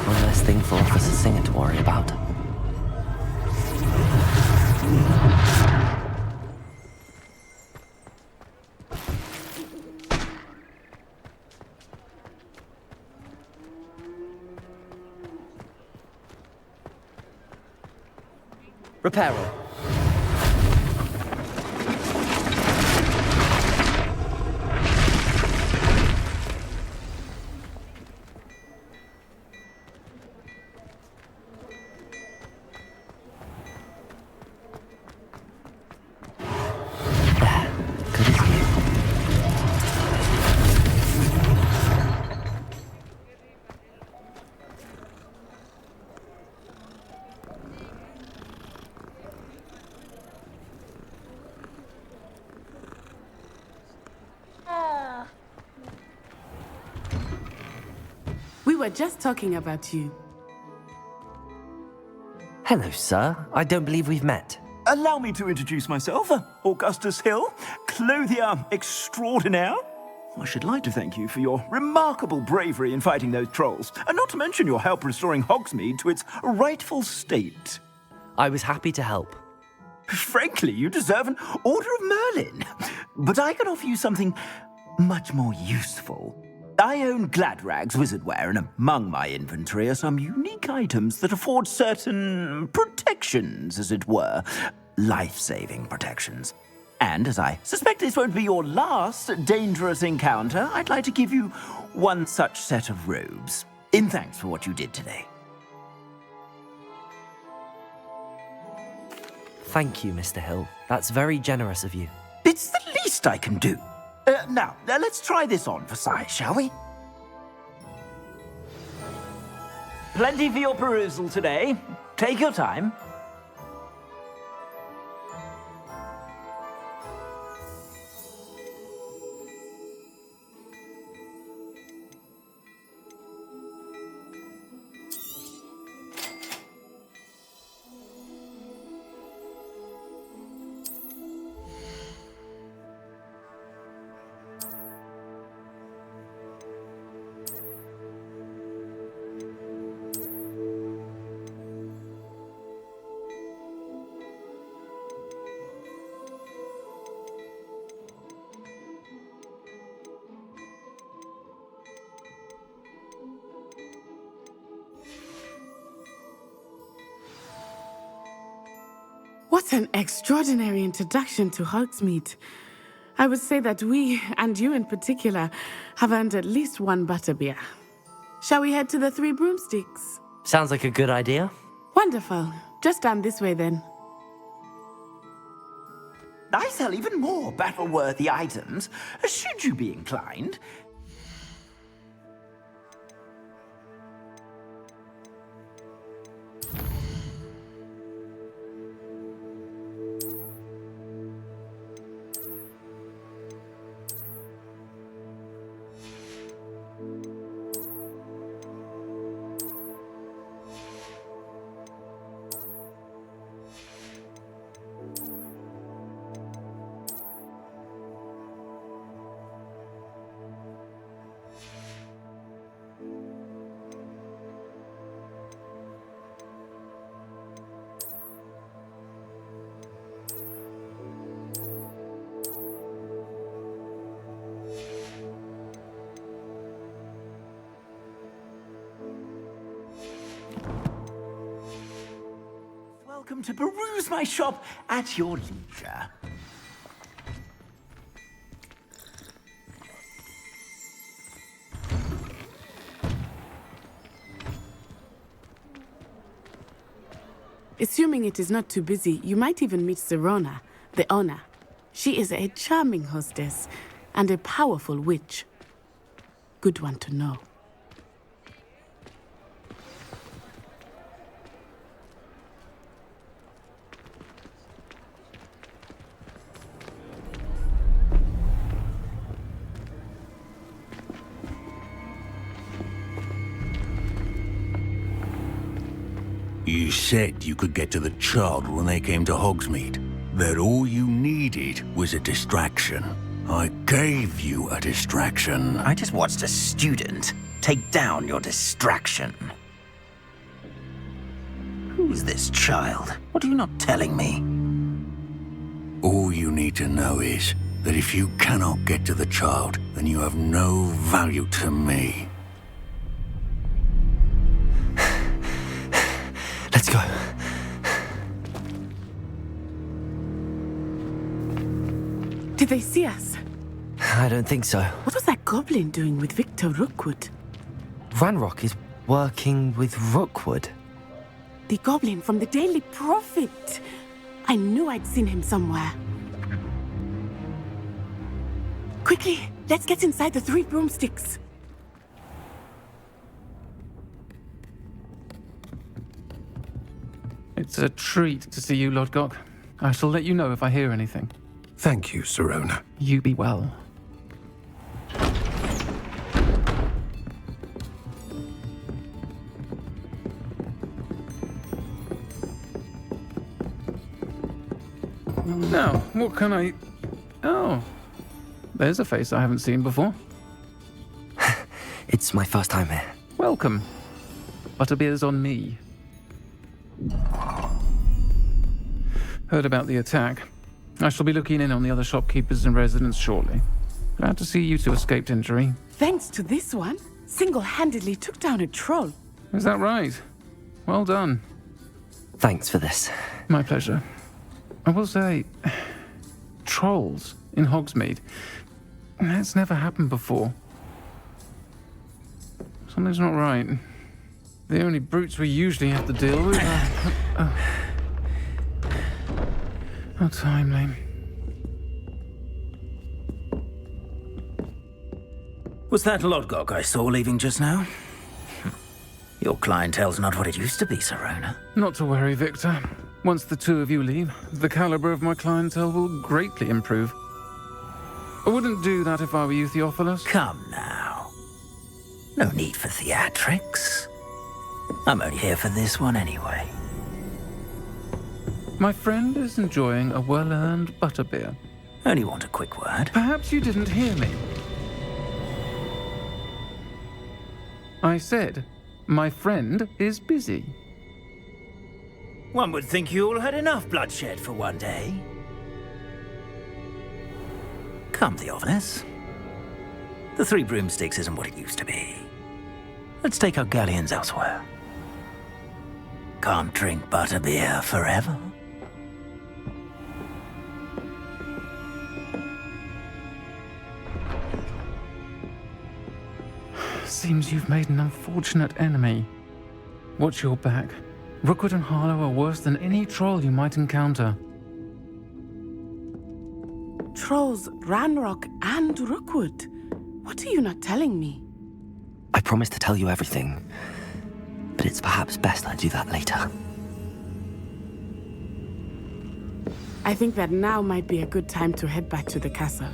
[SPEAKER 4] One less thing for Officer Singer to worry about. Reparo.
[SPEAKER 10] were just talking about you.
[SPEAKER 4] Hello, sir. I don't believe we've met.
[SPEAKER 12] Allow me to introduce myself, Augustus Hill, clothier extraordinaire. I should like to thank you for your remarkable bravery in fighting those trolls, and not to mention your help restoring Hogsmeade to its rightful state.
[SPEAKER 4] I was happy to help.
[SPEAKER 12] Frankly, you deserve an Order of Merlin. But I can offer you something much more useful. I own Gladrag's wizardware, and among my inventory are some unique items that afford certain protections, as it were. Life-saving protections. And as I suspect this won't be your last dangerous encounter, I'd like to give you one such set of robes, in thanks for what you did today.
[SPEAKER 4] Thank you, Mr. Hill. That's very generous of you.
[SPEAKER 12] It's the least I can do. Now, let's try this on for size, shall we? Plenty for your perusal today. Take your time.
[SPEAKER 10] What an extraordinary introduction to Hogsmeade. I would say that we, and you in particular, have earned at least one butterbeer. Shall we head to the Three Broomsticks?
[SPEAKER 4] Sounds like a good idea.
[SPEAKER 10] Wonderful. Just down this way then.
[SPEAKER 12] I sell even more battle-worthy items, should you be inclined. Welcome to peruse my shop at your leisure.
[SPEAKER 10] Assuming it is not too busy, you might even meet Serona, the owner. She is a charming hostess and a powerful witch. Good one to know.
[SPEAKER 18] You said you could get to the child when they came to Hogsmeade. That all you needed was a distraction. I gave you a distraction.
[SPEAKER 12] I just watched a student take down your distraction. Who's this child? What are you not telling me?
[SPEAKER 18] All you need to know is that if you cannot get to the child, then you have no value to me.
[SPEAKER 4] Let's go.
[SPEAKER 10] Did they see us?
[SPEAKER 4] I don't think so.
[SPEAKER 10] What was that goblin doing with Victor Rookwood?
[SPEAKER 4] Ranrock is working with Rookwood.
[SPEAKER 10] The goblin from the Daily Prophet. I knew I'd seen him somewhere. Quickly, let's get inside the Three Broomsticks.
[SPEAKER 19] It's a treat to see you, Lord Gok. I shall let you know if I hear anything.
[SPEAKER 16] Thank you, Serona.
[SPEAKER 19] You be well. Now, what can I... Oh, there's a face I haven't seen before.
[SPEAKER 4] It's my first time here.
[SPEAKER 19] Welcome. Butterbeer's on me. Heard about the attack. I shall be looking in on the other shopkeepers and residents shortly. Glad to see you two escaped injury.
[SPEAKER 10] Thanks to this one, single-handedly took down a troll.
[SPEAKER 19] Is that right? Well done.
[SPEAKER 4] Thanks for this.
[SPEAKER 19] My pleasure. I will say, trolls in Hogsmeade. That's never happened before. Something's not right. The only brutes we usually have to deal with are... How timely.
[SPEAKER 12] Was that Lodgok I saw leaving just now? Your clientele's not what it used to be, Serona.
[SPEAKER 19] Not to worry, Victor. Once the two of you leave, the caliber of my clientele will greatly improve. I wouldn't do that if I were you, Theophilus.
[SPEAKER 12] Come now. No need for theatrics. I'm only here for this one anyway.
[SPEAKER 19] My friend is enjoying a well-earned butterbeer.
[SPEAKER 12] Only want a quick word.
[SPEAKER 19] Perhaps you didn't hear me. I said, my friend is busy.
[SPEAKER 12] One would think you all had enough bloodshed for one day. Come, Theophilus. The Three Broomsticks isn't what it used to be. Let's take our galleons elsewhere. Can't drink butterbeer forever.
[SPEAKER 19] Seems you've made an unfortunate enemy. Watch your back. Rookwood and Harlow are worse than any troll you might encounter.
[SPEAKER 10] Trolls, Ranrock, and Rookwood. What are you not telling me?
[SPEAKER 4] I promised to tell you everything, but it's perhaps best I do that later.
[SPEAKER 10] I think that now might be a good time to head back to the castle.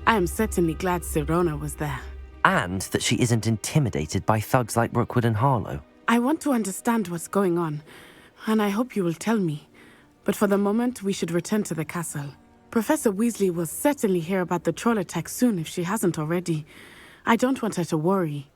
[SPEAKER 10] I am certainly glad Serona was there.
[SPEAKER 4] And that she isn't intimidated by thugs like Rookwood and Harlow.
[SPEAKER 10] I want to understand what's going on, and I hope you will tell me. But for the moment, we should return to the castle. Professor Weasley will certainly hear about the troll attack soon if she hasn't already. I don't want her to worry.